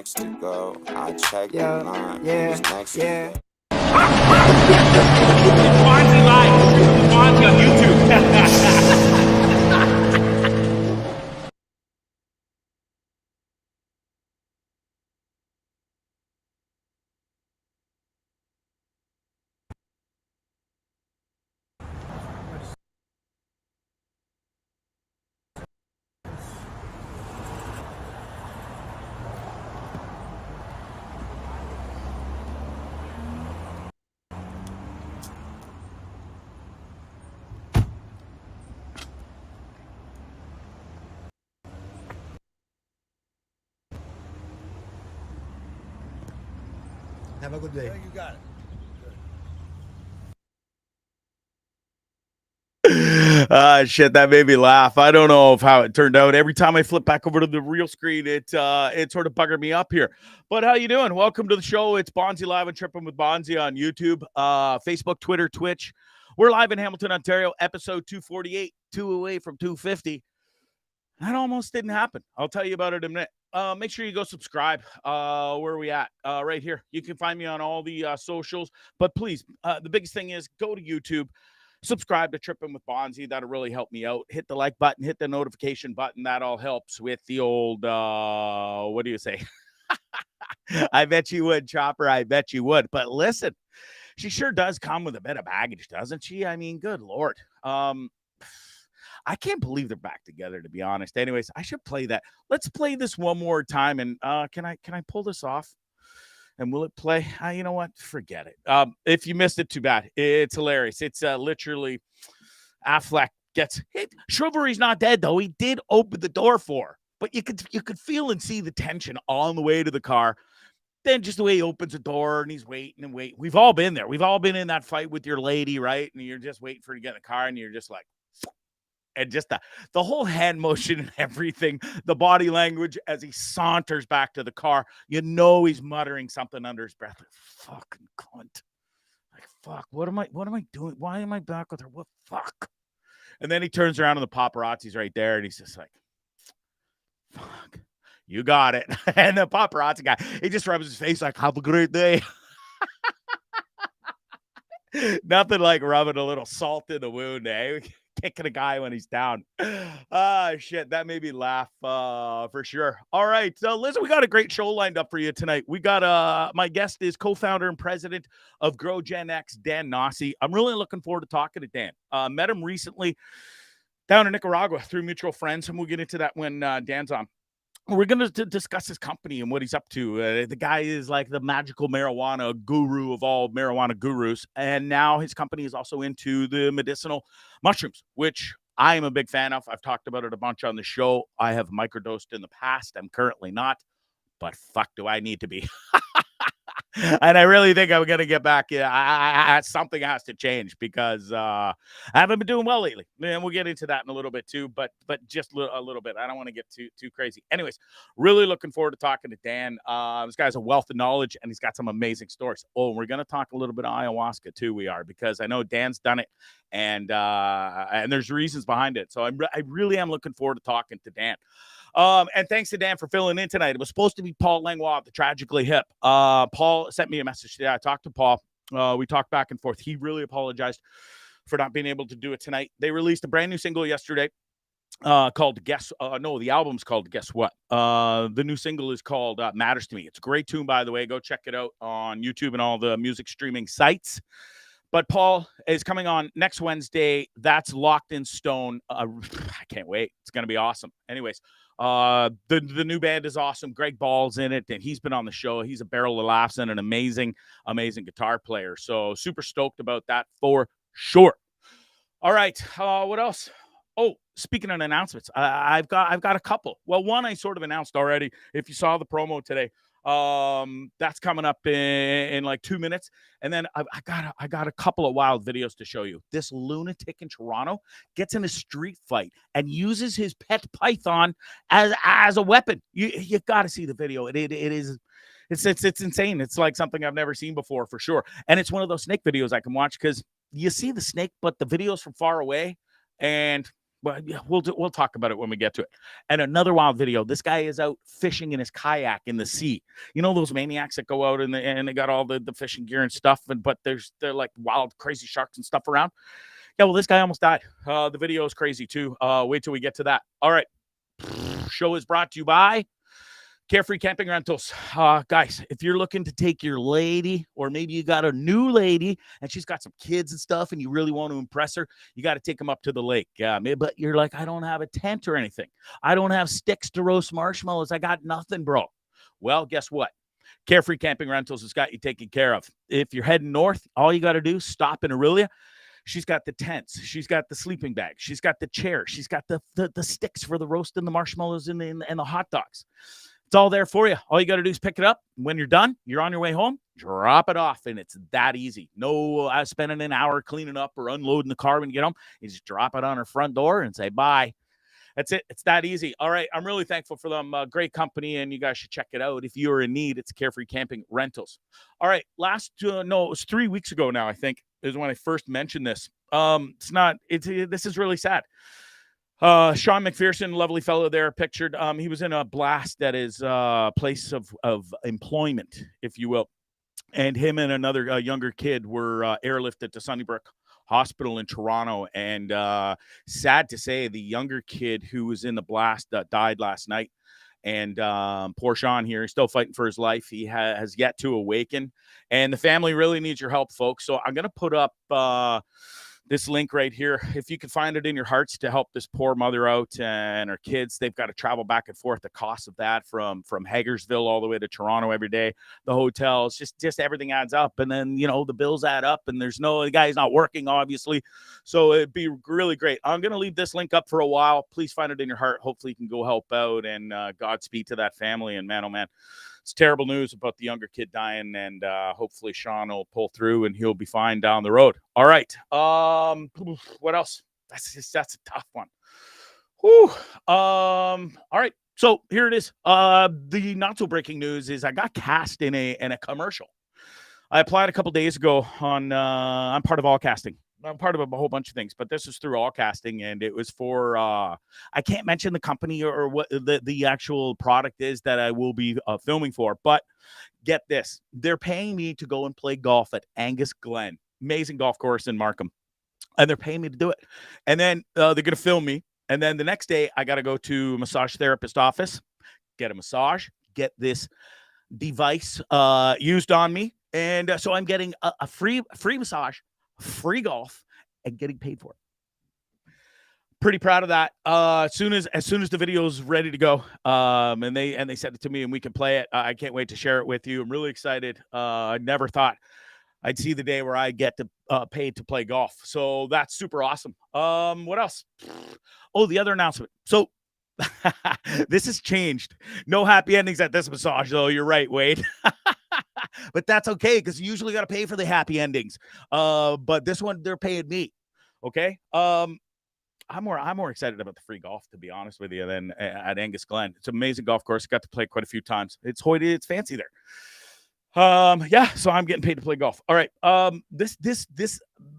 weeks to go. I checked the line. It was next to go. Bondzee live. Bondzee on YouTube. Have a good day. Yeah, you got it. Shit, that made me laugh. I don't know how it turned out. Every time I flip back over to the real screen, it sort of buggered me up here. But how you doing? Welcome to the show. It's Bondzee Live and Trippin with Bondzee on YouTube, Facebook, Twitter, Twitch. We're live in Hamilton, Ontario, episode 248, 2 away from 250. That almost didn't happen. I'll tell you about it in a minute. Make sure you go subscribe. Where are we at? Right here. You can find me on all the socials. But please, the biggest thing is go to YouTube. Subscribe to Trippin with Bondzee. That'll really help me out. Hit the like button. Hit the notification button. That all helps with the old, what do you say? I bet you would, Chopper. I bet you would. But listen, she sure does come with a bit of baggage, doesn't she? I mean, good Lord. I can't believe they're back together, to be honest. Anyways, I should play that. Let's play this one more time. And can I pull this off? And will it play? You know what? Forget it. If you missed it, too bad. It's hilarious. It's literally Affleck gets hit. Chivalry's not dead, though. He did open the door for her. But you could feel and see the tension on the way to the car. Then just the way he opens the door and he's waiting and waiting. We've all been there. We've all been in that fight with your lady, right? And you're just waiting for her to get in the car and you're just like, and just the whole hand motion and everything, the body language as he saunters back to the car, you know he's muttering something under his breath. Like, fucking cunt. Like, fuck, what am I doing? Why am I back with her? What fuck? And then he turns around and the paparazzi's right there and he's just like, fuck, you got it. And the paparazzi guy, he just rubs his face like, have a great day. Nothing like rubbing a little salt in the wound, eh? Kicking a guy when he's down. Shit, that made me laugh for sure. All right, so listen, we got a great show lined up for you tonight. We got my guest is co-founder and president of GroGenex, Dan Nossey. I'm really looking forward to talking to Dan. Met him recently down in Nicaragua through mutual friends, and we'll get into that when Dan's on. We're going to discuss his company and what he's up to. The guy is like the magical marijuana guru of all marijuana gurus. And now his company is also into the medicinal mushrooms, which I am a big fan of. I've talked about it a bunch on the show. I have microdosed in the past. I'm currently not. But fuck, do I need to be? And I really think I'm going to get back. Yeah, something has to change because I haven't been doing well lately. And we'll get into that in a little bit too, but just a little bit. I don't want to get too crazy. Anyways, really looking forward to talking to Dan. This guy's a wealth of knowledge and he's got some amazing stories. Oh, we're going to talk a little bit of ayahuasca too. We are, because I know Dan's done it and there's reasons behind it. So I really am looking forward to talking to Dan. And thanks to Dan for filling in tonight. It was supposed to be Paul Langlois, the Tragically Hip. Paul sent me a message today. I talked to Paul. We talked back and forth. He really apologized for not being able to do it tonight. They released a brand new single yesterday called the album's called Guess What? The new single is called Matters to Me. It's a great tune, by the way. Go check it out on YouTube and all the music streaming sites. But Paul is coming on next Wednesday. That's locked in stone. I can't wait. It's going to be awesome. Anyways, the new band is awesome. Greg Ball's in it, and he's been on the show. He's a barrel of laughs and an amazing guitar player. So super stoked about that for sure. All right. What else? Oh, speaking of announcements, I've got a couple. Well, one I sort of announced already. If you saw the promo today, that's coming up in like 2 minutes. And then I got a couple of wild videos to show you. This lunatic in Toronto gets in a street fight and uses his pet python as a weapon. You got to see the video. It's insane. It's like something I've never seen before for sure. And it's one of those snake videos I can watch because you see the snake, but the video's from far away. And But yeah, we'll talk about it when we get to it. And another wild video. This guy is out fishing in his kayak in the sea. You know those maniacs that go out and they got all the fishing gear and stuff, but they're like wild, crazy sharks and stuff around. Yeah, well, this guy almost died. The video is crazy too. Wait till we get to that. All right. Show is brought to you by Carefree Camping Rentals. Guys, if you're looking to take your lady, or maybe you got a new lady and she's got some kids and stuff and you really want to impress her, you got to take them up to the lake. But you're like, I don't have a tent or anything. I don't have sticks to roast marshmallows. I got nothing, bro. Well, guess what? Carefree Camping Rentals has got you taken care of. If you're heading north, all you got to do is stop in Aurelia. She's got the tents. She's got the sleeping bag. She's got the chair. She's got the sticks for the roast and the marshmallows and the hot dogs. It's all there for you. All you got to do is pick it up. When you're done, you're on your way home, drop it off, and it's that easy. No spending an hour cleaning up or unloading the car when you get home. You just drop it on her front door and say bye. That's it. It's that easy. All right. I'm really thankful for them. Great company, and you guys should check it out. If you're in need, it's Carefree Camping Rentals. All right. It was 3 weeks ago now, I think, is when I first mentioned this. This is really sad. Sean McPherson, lovely fellow there, pictured. He was in a blast at his place of employment, if you will. And him and another younger kid were airlifted to Sunnybrook Hospital in Toronto. And sad to say, the younger kid who was in the blast died last night. And poor Sean here, he's still fighting for his life. He has yet to awaken. And the family really needs your help, folks. So I'm going to put up this link right here. If you can find it in your hearts to help this poor mother out and her kids. They've got to travel back and forth. The cost of that from Hagersville all the way to Toronto every day. The hotels, just everything adds up. And then, the bills add up, and the guy's not working, obviously. So it'd be really great. I'm going to leave this link up for a while. Please find it in your heart. Hopefully you can go help out, and Godspeed to that family. And man, oh man, it's terrible news about the younger kid dying, and hopefully Sean will pull through and he'll be fine down the road. All right. What else? That's a tough one. Whew. All right. So here it is. The not so breaking news is I got cast in a commercial. I applied a couple days ago on. I'm part of All Casting. I'm part of a whole bunch of things, but this is through All Casting, and it was for I can't mention the company or what the actual product is that I will be filming for, but get this. They're paying me to go and play golf at Angus Glen, amazing golf course in Markham, and they're paying me to do it. And then they're going to film me, and then the next day I got to go to a massage therapist office, get a massage, get this device used on me, and so I'm getting a free massage, free golf, and getting paid for it. Pretty proud of that. As soon as the video's ready to go, and they sent it to me and we can play it. I can't wait to share it with you. I'm really excited. I never thought I'd see the day where I get to paid to play golf. So that's super awesome. What else? Oh, the other announcement. So this has changed. No happy endings at this massage, though. You're right, Wade. But that's okay, because you usually got to pay for the happy endings. But this one, they're paying me. Okay. I'm more excited about the free golf, to be honest with you, than at Angus Glen. It's an amazing golf course. Got to play quite a few times. It's hoity, it's fancy there. Yeah, so I'm getting paid to play golf. All right. This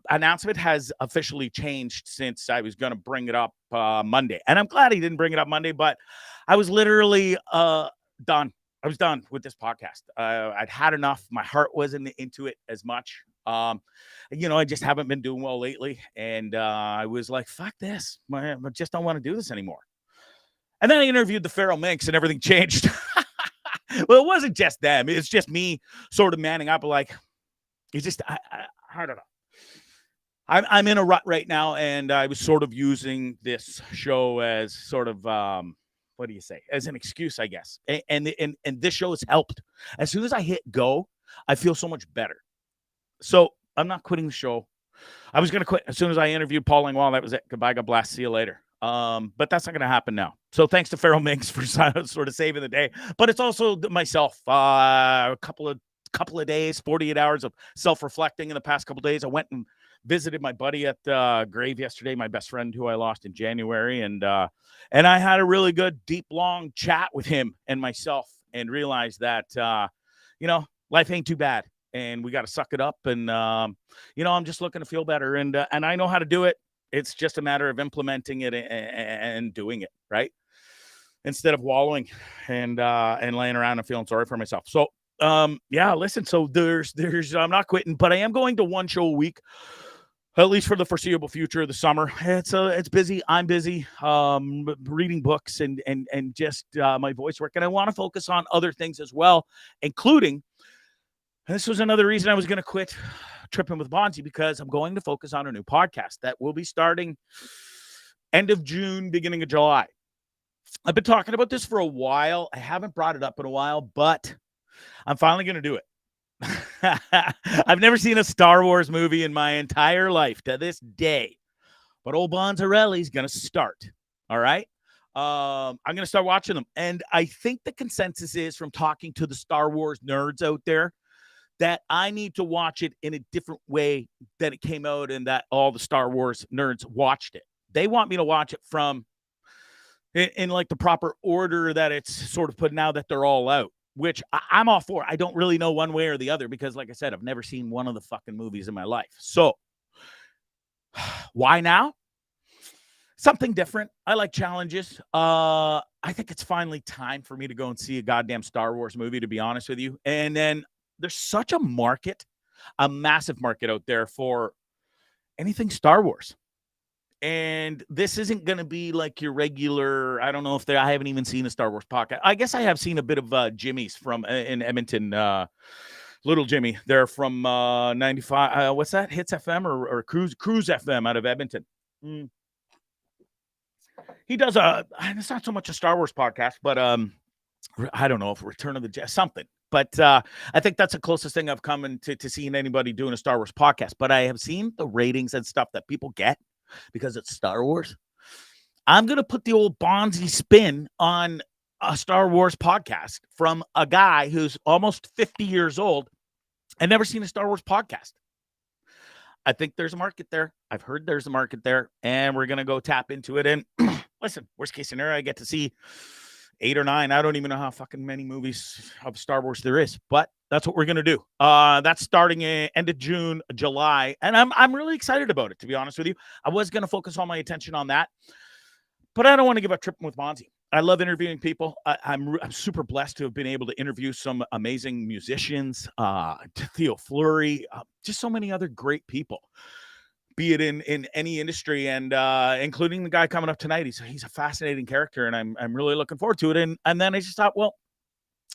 announcement has officially changed since I was going to bring it up Monday. And I'm glad he didn't bring it up Monday, but I was literally done. I was done with this podcast. I'd had enough. My heart wasn't into it as much. I just haven't been doing well lately. And I was like, fuck this. I just don't want to do this anymore. And then I interviewed the Feral Minx and everything changed. Well, it wasn't just them. It's just me sort of manning up. Like, it's just, I don't know. I'm in a rut right now. And I was sort of using this show as sort of, what do you say? As an excuse, I guess. And this show has helped. As soon as I hit go, I feel so much better. So I'm not quitting the show. I was going to quit as soon as I interviewed Paul Langwall. That was it. Goodbye. God bless. See you later. But that's not going to happen now. So thanks to Feral Minx for sort of saving the day. But it's also myself. A couple of days, 48 hours of self-reflecting in the past couple of days. I went and visited my buddy at the grave yesterday, my best friend who I lost in January. And I had a really good, deep, long chat with him and myself, and realized that, life ain't too bad. And we got to suck it up. And, I'm just looking to feel better. And I know how to do it. It's just a matter of implementing it and doing it, right? Instead of wallowing and laying around and feeling sorry for myself. So yeah, listen, so there's I'm not quitting, but I am going to one show a week, at least for the foreseeable future of the summer. It's busy. I'm busy reading books and just my voice work. And I want to focus on other things as well, including, and this was another reason I was going to quit Trippin with Bondzee, because I'm going to focus on a new podcast that will be starting end of June, beginning of July. I've been talking about this for a while. I haven't brought it up in a while, but I'm finally going to do it. I've never seen a Star Wars movie in my entire life to this day, but old Bonzarelli's going to start. All right. I'm going to start watching them. And I think the consensus is, from talking to the Star Wars nerds out there, that I need to watch it in a different way than it came out and that all the Star Wars nerds watched it. They want me to watch it from in like the proper order that it's sort of put now that they're all out, which I'm all for. I don't really know one way or the other because, like I said, I've never seen one of the fucking movies in my life. So why now? Something different. I like challenges. I think it's finally time for me to go and see a goddamn Star Wars movie, to be honest with you. And then there's such a market, a massive market out there for anything Star Wars. And this isn't going to be like your regular, I don't know if I haven't even seen a Star Wars podcast. I guess I have seen a bit of Jimmy's from in Edmonton, Little Jimmy. They're from 95, what's that, Hits FM or Cruise FM out of Edmonton. He does it's not so much a Star Wars podcast, but I don't know if Return of the Jedi, something. But I think that's the closest thing I've come to seeing anybody doing a Star Wars podcast. But I have seen the ratings and stuff that people get because it's Star Wars. I'm going to put the old Bondzee spin on a Star Wars podcast from a guy who's almost 50 years old and never seen a Star Wars podcast. I think there's a market there. I've heard there's a market there, and we're going to go tap into it. And listen, worst case scenario, I get to see 8 or 9. I don't even know how fucking many movies of Star Wars there is, but that's what we're going to do. That's starting end of June, July. And I'm really excited about it, to be honest with you. I was going to focus all my attention on that, but I don't want to give up Trippin with Bondzee. I love interviewing people. I'm super blessed to have been able to interview some amazing musicians, Theo Fleury, just so many other great people, be it in any industry, and including the guy coming up tonight. He's a fascinating character, and I'm really looking forward to it. And then I just thought, well,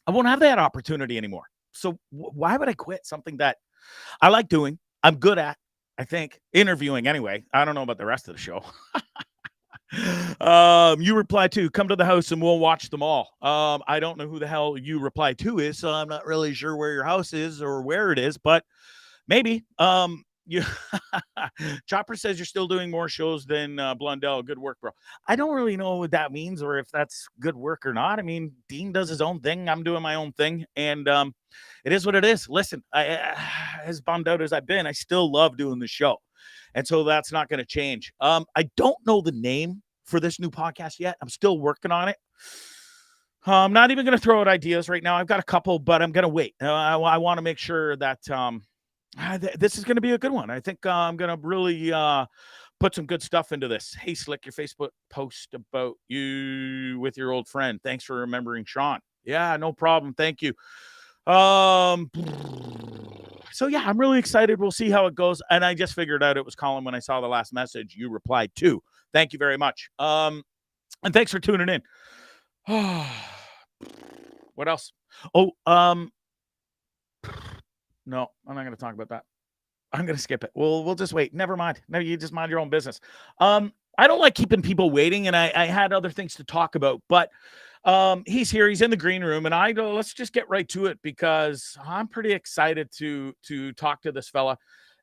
I won't have that opportunity anymore. So why would I quit something that I like doing? I'm good at, I think, interviewing anyway. I don't know about the rest of the show. You reply to, come to the house and we'll watch them all. I don't know who the hell you reply to is, so I'm not really sure where your house is or where it is, but maybe. Chopper says you're still doing more shows than Blundell. Good work, bro. I don't really know what that means or if that's good work or not. I mean, Dean does his own thing. I'm doing my own thing, and it is what it is. Listen, as bummed out as I've been, I still love doing the show, and so that's not going to change. I don't know the name for this new podcast yet. I'm still working on it. I'm not even going to throw out ideas right now. I've got a couple, but I'm going to wait. I want to make sure that this is going to be a good one. I think I'm going to really put some good stuff into this. Hey, Slick, your Facebook post about you with your old friend. Thanks for remembering Sean. Yeah, no problem. Thank you. So yeah, I'm really excited. We'll see how it goes. And I just figured out it was Colin when I saw the last message you replied to. Thank you very much. And thanks for tuning in. What else? Oh, no, I'm not going to talk about that. I'm going to skip it. We'll just wait. Never mind. No, you just mind your own business. I don't like keeping people waiting, and I had other things to talk about, but he's here. He's in the green room, and I go, let's just get right to it because I'm pretty excited to talk to this fella.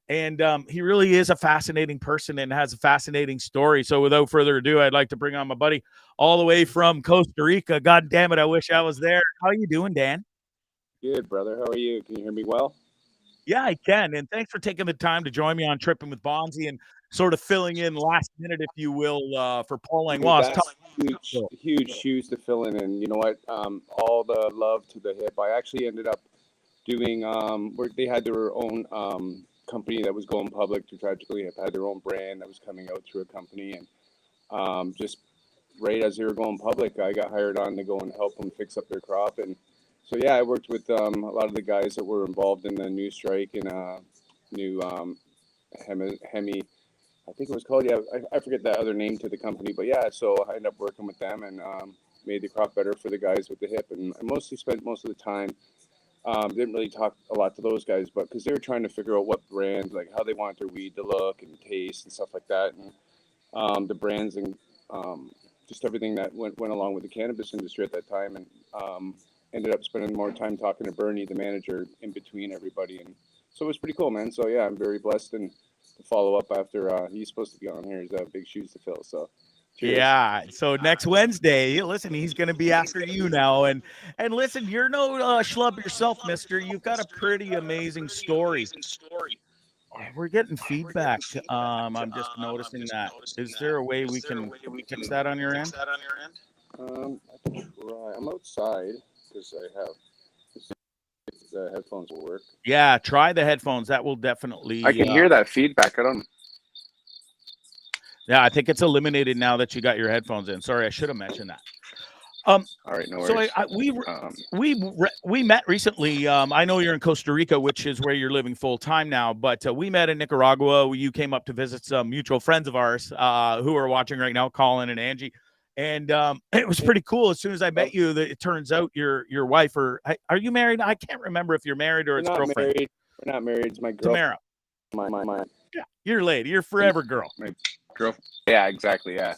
And he really is a fascinating person and has a fascinating story. So without further ado, I'd like to bring on my buddy all the way from Costa Rica. God damn it, I wish I was there. How are you doing, Dan? Good, brother. How are you? Can you hear me well? Yeah, I can. And thanks for taking the time to join me on Trippin with Bondzee and sort of filling in last minute, if you will, for Paul Langlois. Huge shoes to fill in. And you know what? All the love to the hip. I actually ended up doing where they had their own company that was going public to tragically have had their own brand that was coming out through a company. And just right as they were going public, I got hired on to go and help them fix up their crop. And so, yeah, I worked with a lot of the guys that were involved in the new strike and new Hemi, I think it was called. Yeah, I forget that other name to the company. But, yeah, so I ended up working with them and made the crop better for the guys with the hip. And I mostly spent most of the time, didn't really talk a lot to those guys, but because they were trying to figure out what brands, like how they want their weed to look and taste and stuff like that. And the brands and just everything that went along with the cannabis industry at that time. And ended up spending more time talking to Bernie, the manager, in between everybody. And so it was pretty cool, man. So, yeah, I'm very blessed and to follow up after he's supposed to be on here. He's big shoes to fill. So, cheers. Yeah. So next Wednesday, listen, he's going to be after you now. And listen, you're no schlub yourself, mister. You've got a pretty amazing story. We're getting feedback. I'm just noticing that. Is there a way we can fix that on your end? I can try. I'm outside because I have the headphones will work. Yeah, try the headphones. That will definitely. I can hear that feedback. I don't. Yeah, I think it's eliminated now that you got your headphones in. Sorry, I should have mentioned that. All right, no worries. So we met recently. I know you're in Costa Rica, which is where you're living full time now. But we met in Nicaragua. You came up to visit some mutual friends of ours who are watching right now, Colin and Angie. And it was pretty cool. As soon as I met you, that it turns out your wife, or are you married? I can't remember if you're married or it's girlfriend. Married. We're not married. It's my girl. Tamara. My. Yeah, your lady, your forever girl. My girl. Yeah, exactly. Yeah.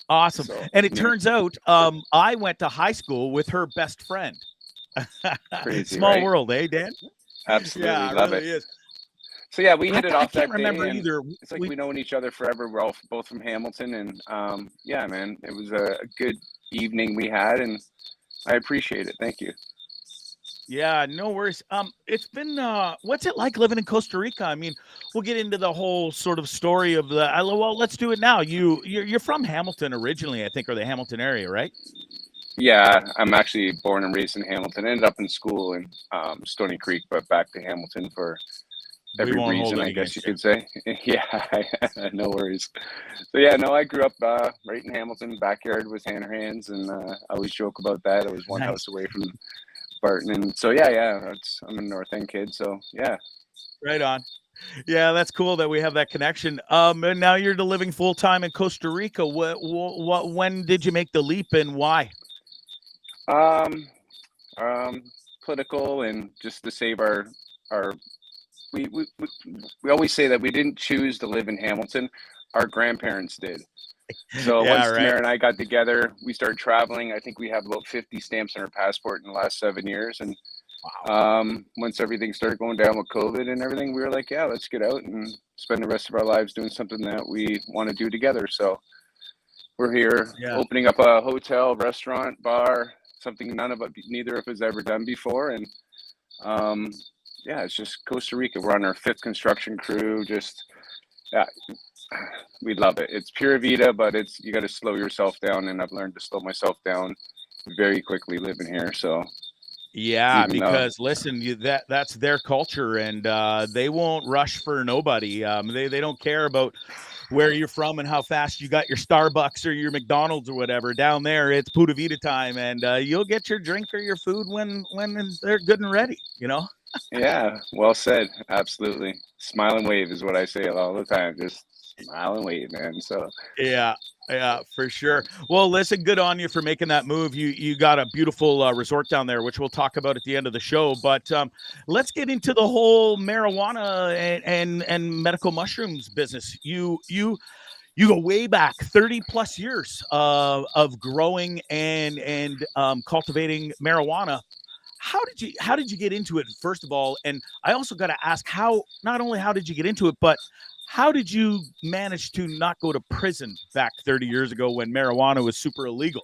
Awesome. So, and it turns out I went to high school with her best friend. Crazy, Small right? world, eh, Dan? Absolutely. Yeah, Love really it. is. So, yeah, we hit it off that day. I can't remember either. It's like we known each other forever. We're all both from Hamilton. And, yeah, man, it was a good evening we had. And I appreciate it. Thank you. Yeah, no worries. It's been what's it like living in Costa Rica? I mean, we'll get into the whole sort of story of the well, let's do it now. You're from Hamilton originally, I think, or the Hamilton area, right? Yeah, I'm actually born and raised in Hamilton. Ended up in school in Stony Creek, but back to Hamilton for every reason, I guess you could say. Yeah, no worries. So yeah, no, I grew up right in Hamilton. Backyard was Hanrahan's, and I always joke about that. I was one house away from Barton, and so yeah, I'm a North End kid, so yeah. Right on. Yeah, that's cool that we have that connection. And now you're living full time in Costa Rica. When did you make the leap and why? Political and just to save our we always say that we didn't choose to live in Hamilton. Our grandparents did. So Yeah, once right. Tamara and I got together, we started traveling. I think we have about 50 stamps on our passport in the last 7 years. And once everything started going down with COVID and everything, we were like, yeah, let's get out and spend the rest of our lives doing something that we want to do together. So we're here opening up a hotel, restaurant, bar, something neither of us ever done before. And yeah, it's just Costa Rica. We're on our 5th construction crew. Just, yeah, we love it. It's pura vida, but you got to slow yourself down. And I've learned to slow myself down very quickly living here. So yeah, because listen, that's their culture, and they won't rush for nobody. They don't care about where you're from and how fast you got your Starbucks or your McDonald's or whatever. Down there, it's Pura Vida time, and you'll get your drink or your food when they're good and ready. You know. Yeah, well said. Absolutely. Smile and wave is what I say all the time. Just smile and wave, man. So yeah, for sure. Well, listen, good on you for making that move. You got a beautiful resort down there, which we'll talk about at the end of the show. But let's get into the whole marijuana and medical mushrooms business. You go way back 30 plus years of growing and cultivating marijuana. How did you get into it, first of all? And I also got to ask, not only how did you get into it, but how did you manage to not go to prison back 30 years ago when marijuana was super illegal?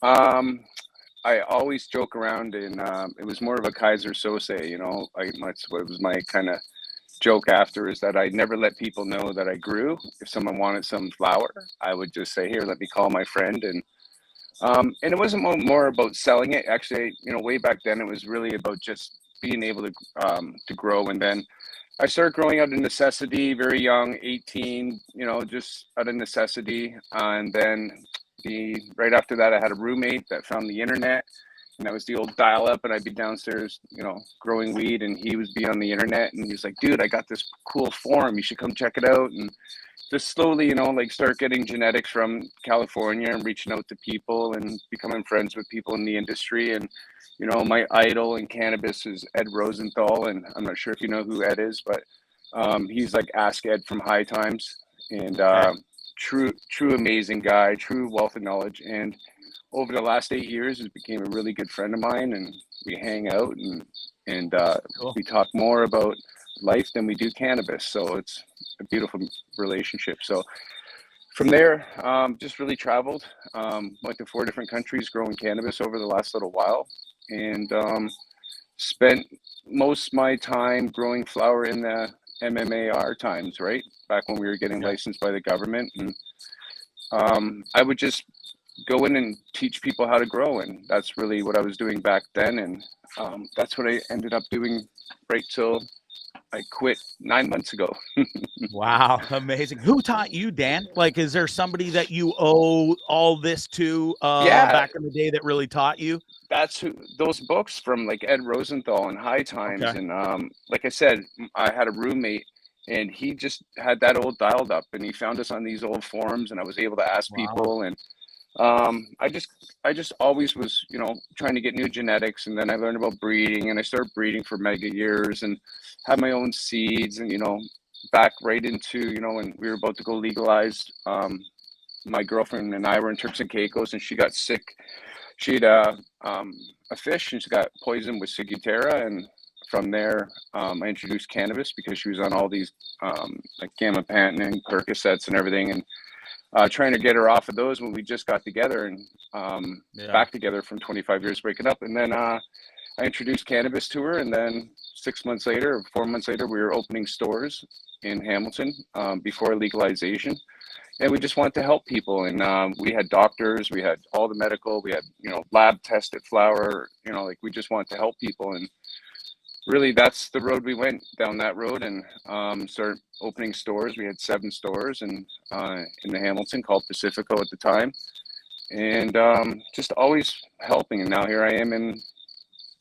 I always joke around, and it was more of a Kaiser Sose, you know. That's what was my kind of joke after, is that I never let people know that I grew. If someone wanted some flower, I would just say, here, let me call my friend. And it wasn't more about selling it. Actually, you know, way back then, it was really about just being able to grow. And then I started growing out of necessity, very young, 18, just out of necessity. And then right after that, I had a roommate that found the internet, and that was the old dial up. And I'd be downstairs, growing weed, and he would be on the internet, and he was like, dude, I got this cool forum. You should come check it out. And just slowly, start getting genetics from California and reaching out to people and becoming friends with people in the industry. And, my idol in cannabis is Ed Rosenthal. And I'm not sure if you know who Ed is, but he's like Ask Ed from High Times, and true amazing guy, true wealth of knowledge. And over the last 8 years, he became a really good friend of mine, and we hang out and Cool. we talk more about life than we do cannabis. So it's a beautiful relationship. So from there, just really traveled, went to 4 different countries growing cannabis over the last little while, and spent most of my time growing flower in the MMAR times, right? Back when we were getting licensed by the government. And I would just go in and teach people how to grow. And that's really what I was doing back then. And that's what I ended up doing right till I quit 9 months ago. Wow, amazing. Who taught you, Dan? Like, is there somebody that you owe all this to back in the day that really taught you? That's those books from like Ed Rosenthal and High Times. Okay. And like I said, I had a roommate, and he just had that old dialed up, and he found us on these old forums, and I was able to ask people. And I just always was, trying to get new genetics. And then I learned about breeding, and I started breeding for mega years and had my own seeds. And, back right into, when we were about to go legalize, my girlfriend and I were in Turks and Caicos, and she got sick. She had a fish, and she got poisoned with Ciguatera. And from there, I introduced cannabis because she was on all these like gabapentin and Percocets and everything. And trying to get her off of those when we just got together and back together from 25 years breaking up. And then I introduced cannabis to her, and then 6 months later, or 4 months later, we were opening stores in Hamilton before legalization. And we just wanted to help people. And we had doctors, we had all the medical, we had, lab tested flower, like we just wanted to help people. And really, that's the road we went down, that road, and started opening stores. We had 7 stores and in the Hamilton, called Pacifico at the time, and just always helping. And now here I am in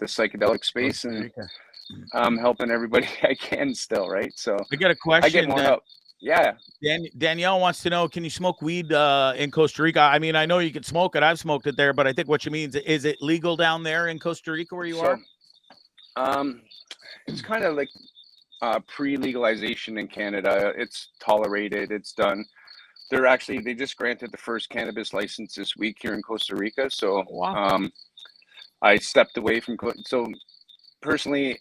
the psychedelic space, and I'm helping everybody I can still, right? So I got a question. I get more help. Yeah. Danielle wants to know, can you smoke weed in Costa Rica? I mean, I know you can smoke it. I've smoked it there, but I think what she means, is it legal down there in Costa Rica where you are? It's kind of like pre-legalization in Canada. It's tolerated, it's done. They just granted the first cannabis license this week here in Costa Rica. So I stepped away from, so personally,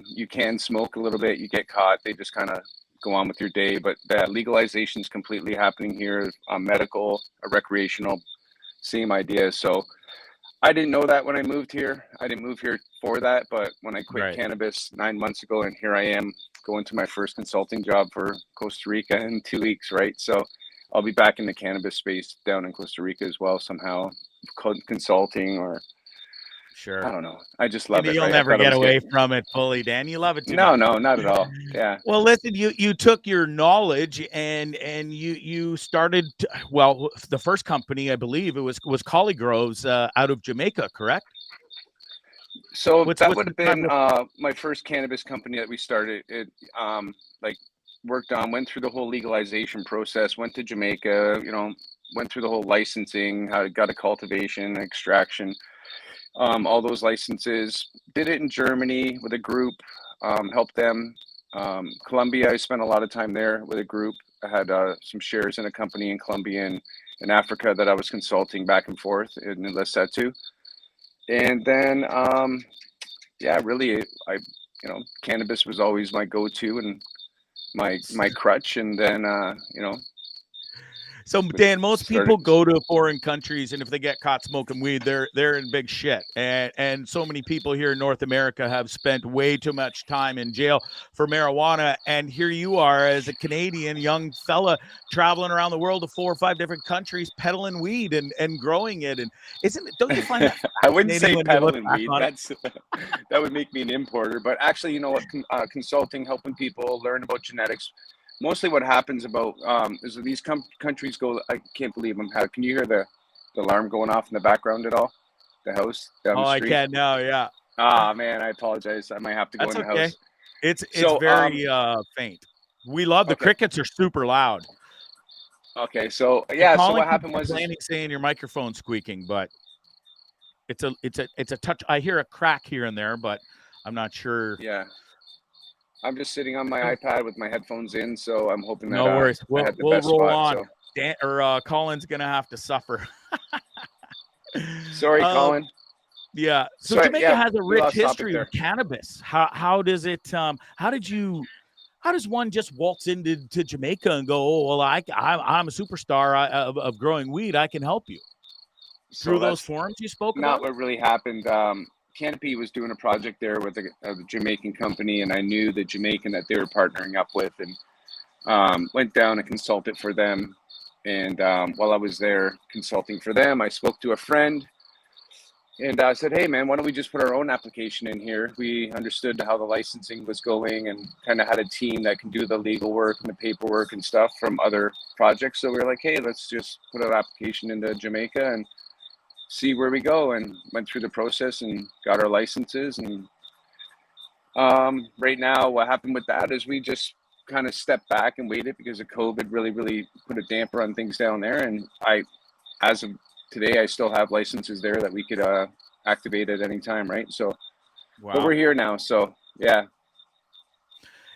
you can smoke a little bit, you get caught, they just kind of go on with your day. But that legalization is completely happening here, medical, recreational, same idea. So I didn't know that when I moved here. I didn't move here for that, but when I quit cannabis 9 months ago, and here I am going to my first consulting job for Costa Rica in 2 weeks, right? So I'll be back in the cannabis space down in Costa Rica as well, somehow, consulting, or sure, I don't know. I just love it. You'll never get away from it fully, Dan. You love it too much. No, not at all. Yeah. Well, listen, you took your knowledge and you started, well, the first company, I believe it was Collie Groves out of Jamaica, correct? So that would have been my first cannabis company that we started. It worked on, went through the whole legalization process, went to Jamaica, went through the whole licensing, how it got a cultivation, extraction, all those licenses. Did it in Germany with a group, helped them. Colombia, I spent a lot of time there with a group. I had some shares in a company in Colombia and in Africa that I was consulting back and forth in Lesotho. And then, really, cannabis was always my go-to and my crutch. And then, So Dan, most started. people go to foreign countries, and if they get caught smoking weed, they're in big shit. And so many people here in North America have spent way too much time in jail for marijuana. And here you are, as a Canadian young fella, traveling around the world to 4 or 5 different countries, peddling weed and growing it. And don't you find that I wouldn't say fascinating when you look peddling back weed. on it? That would make me an importer. But actually, you know what? Consulting, helping people learn about genetics. Mostly, what happens about is that these countries go. I can't believe I'm having. Can you hear the alarm going off in the background at all? The house down Oh, the I street. can now. Yeah, Ah, man, I apologize. I might have to go that's in the okay. house. It's So, very faint. We love the okay, crickets are super loud. okay. So And yeah. So Colin what keeps happened was, complaining, saying your microphone's squeaking, but it's a touch. I hear a crack here and there, but I'm not sure. yeah. I'm just sitting on my iPad with my headphones in, so I'm hoping that No worries. I We'll had the we'll best roll spot. on. So Dan or Colin's gonna have to suffer. sorry, Colin. Yeah. So Sorry, Jamaica yeah, has a we rich lost topic history there. with cannabis. How does it how does one just waltz into Jamaica and go, oh well, I'm a superstar of growing weed. I can help you So through those that's forums you spoke not about? what really happened. Canopy was doing a project there with a Jamaican company, and I knew the Jamaican that they were partnering up with, and went down and consulted for them. And while I was there consulting for them, I spoke to a friend and said, "Hey, man, why don't we just put our own application in here?" We understood how the licensing was going and kind of had a team that can do the legal work and the paperwork and stuff from other projects. So we were like, "Hey, let's just put an application into Jamaica and see where we go," and went through the process and got our licenses. And right now what happened with that is we just kind of stepped back and waited because of COVID really put a damper on things down there. And as of today, I still have licenses there that we could activate at any time, right? So but we're here now, so yeah.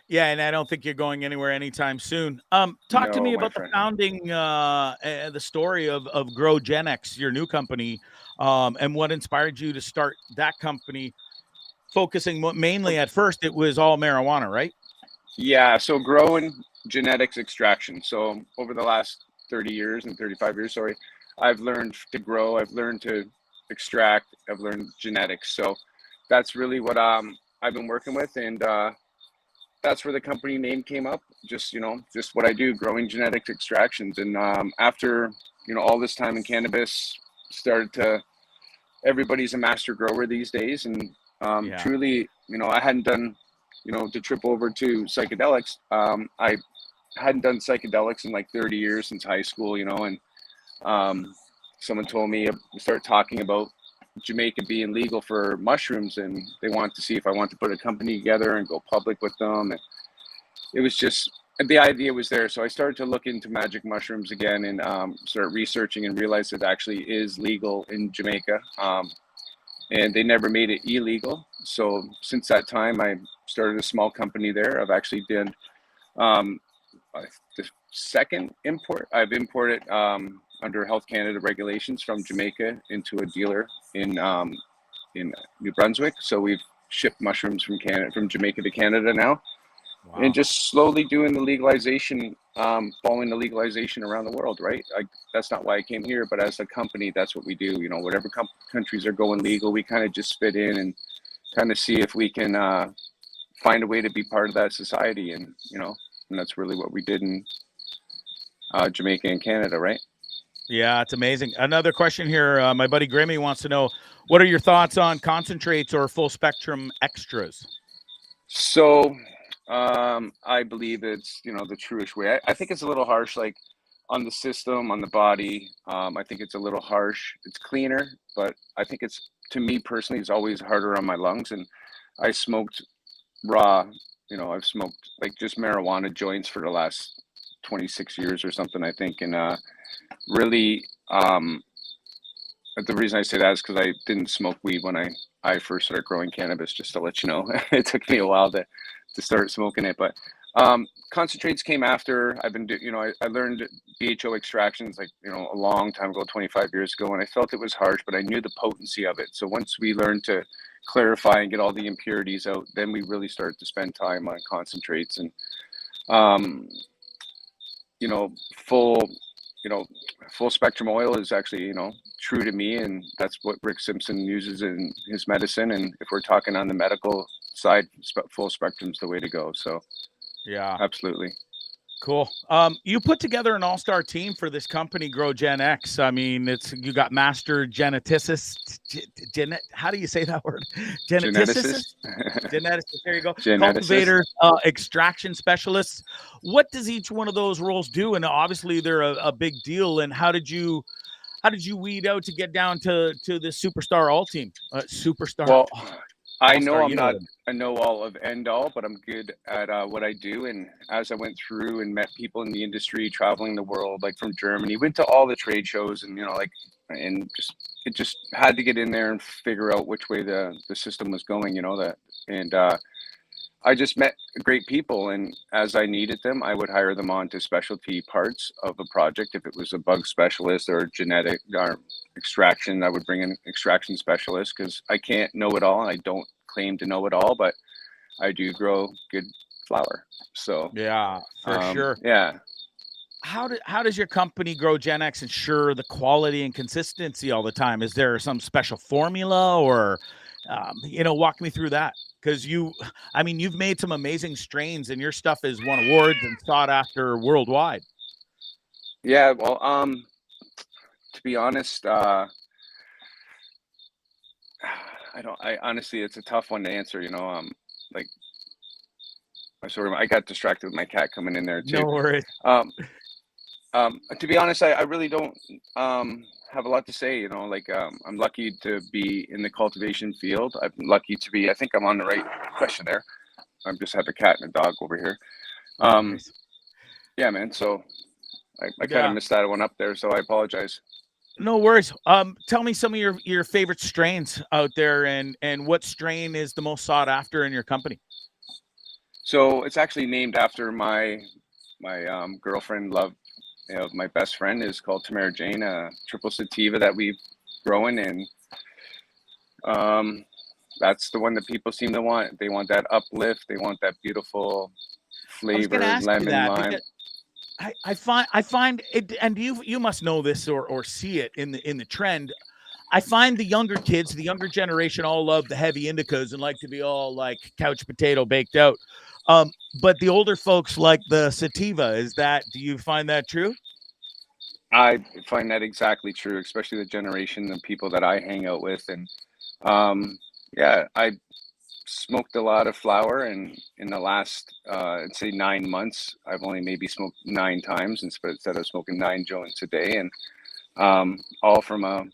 Yeah, and I don't think you're going anywhere anytime soon. Talk to No, me my about the friend. founding, the story of GroGenex, your new company, and what inspired you to start that company, focusing mainly at first it was all marijuana, right? Yeah, so growing genetics extraction. So over the last 30 years and 35 years, sorry, I've learned to grow, I've learned to extract, I've learned genetics. So that's really what I've been working with, and that's where the company name came up. Just, just what I do, growing genetics extractions. And after, all this time in cannabis, started to, everybody's a master grower these days. And Yeah. truly, I hadn't done, to trip over to psychedelics. I hadn't done psychedelics in like 30 years since high school, and someone told me to start talking about Jamaica being legal for mushrooms, and they wanted to see if I wanted to put a company together and go public with them. And it was just, the idea was there. So I started to look into magic mushrooms again, and start researching and realized it actually is legal in Jamaica. And they never made it illegal. So since that time, I started a small company there. I've actually done the second import. I've imported under Health Canada regulations from Jamaica into a dealer in New Brunswick. So we've shipped mushrooms from Jamaica to Canada now. Wow. And just slowly doing the legalization, following the legalization around the world, right? That's not why I came here, but as a company, that's what we do. Whatever countries are going legal, we kind of just fit in and kind of see if we can find a way to be part of that society. And, and that's really what we did in Jamaica and Canada, right? Yeah, it's amazing. Another question here. My buddy Grimmy wants to know, what are your thoughts on concentrates or full spectrum extras? So I believe it's, the truest way. I think it's a little harsh, like on the system, on the body. I think it's a little harsh. It's cleaner, but I think it's, to me personally, it's always harder on my lungs. And I smoked raw, I've smoked like just marijuana joints for the last 26 years or something, I think. And really, the reason I say that is because I didn't smoke weed when I first started growing cannabis, just to let you know. It took me a while to start smoking it, but concentrates came after. I've been I learned BHO extractions like, a long time ago, 25 years ago, and I felt it was harsh, but I knew the potency of it. So once we learned to clarify and get all the impurities out, then we really started to spend time on concentrates. And full full spectrum oil is actually, true to me, and that's what Rick Simpson uses in his medicine. And if we're talking on the medical side, full spectrum's the way to go. So Yeah. absolutely. Cool. You put together an all-star team for this company, GroGenex. I mean, you got master geneticist, how do you say that word? Geneticist. Geneticist. There you go. Geneticist. Cultivators, extraction specialists. What does each one of those roles do? And obviously, they're a big deal. And how did you weed out to get down to the superstar all team? Superstar. Well, I know all-star, I'm not a know-all of end-all, but I'm good at what I do. And as I went through and met people in the industry, traveling the world, like from Germany, went to all the trade shows, and it just had to get in there and figure out which way the system was going. I just met great people, and as I needed them, I would hire them on to specialty parts of a project. If it was a bug specialist or genetic or extraction, I would bring in extraction specialist, because I can't know it all. I don't claim to know it all, but I do grow good flower. So yeah, for sure. Yeah. How does your company GroGenex ensure the quality and consistency all the time? Is there some special formula, or walk me through that? Because you've made some amazing strains, and your stuff has won awards and sought after worldwide. Yeah, well, to be honest, I honestly, it's a tough one to answer. I got distracted with my cat coming in there too. No worries. To be honest, I really don't have a lot to say. I'm lucky to be in the cultivation field. I'm lucky to be. I think I'm on the right question there. I just have a cat and a dog over here. Nice. Yeah, man. So I kind of missed that one up there, so I apologize. No worries. Tell me some of your favorite strains out there, and what strain is the most sought after in your company? So it's actually named after my girlfriend, my best friend, is called Tamara Jane, a triple sativa that we've grown, and that's the one that people seem to want. They want that uplift. They want that beautiful flavor, lemon, lime. I find it, and you must know this or see it in the trend. I find the younger kids, the younger generation, all love the heavy indicas and like to be all like couch potato baked out. But the older folks like the sativa. Do you find that true? I find that exactly true, especially the generation of people that I hang out with. And I smoked a lot of flower, and in the last I'd say 9 months, I've only maybe smoked 9 times instead of smoking 9 joints a day, and all from a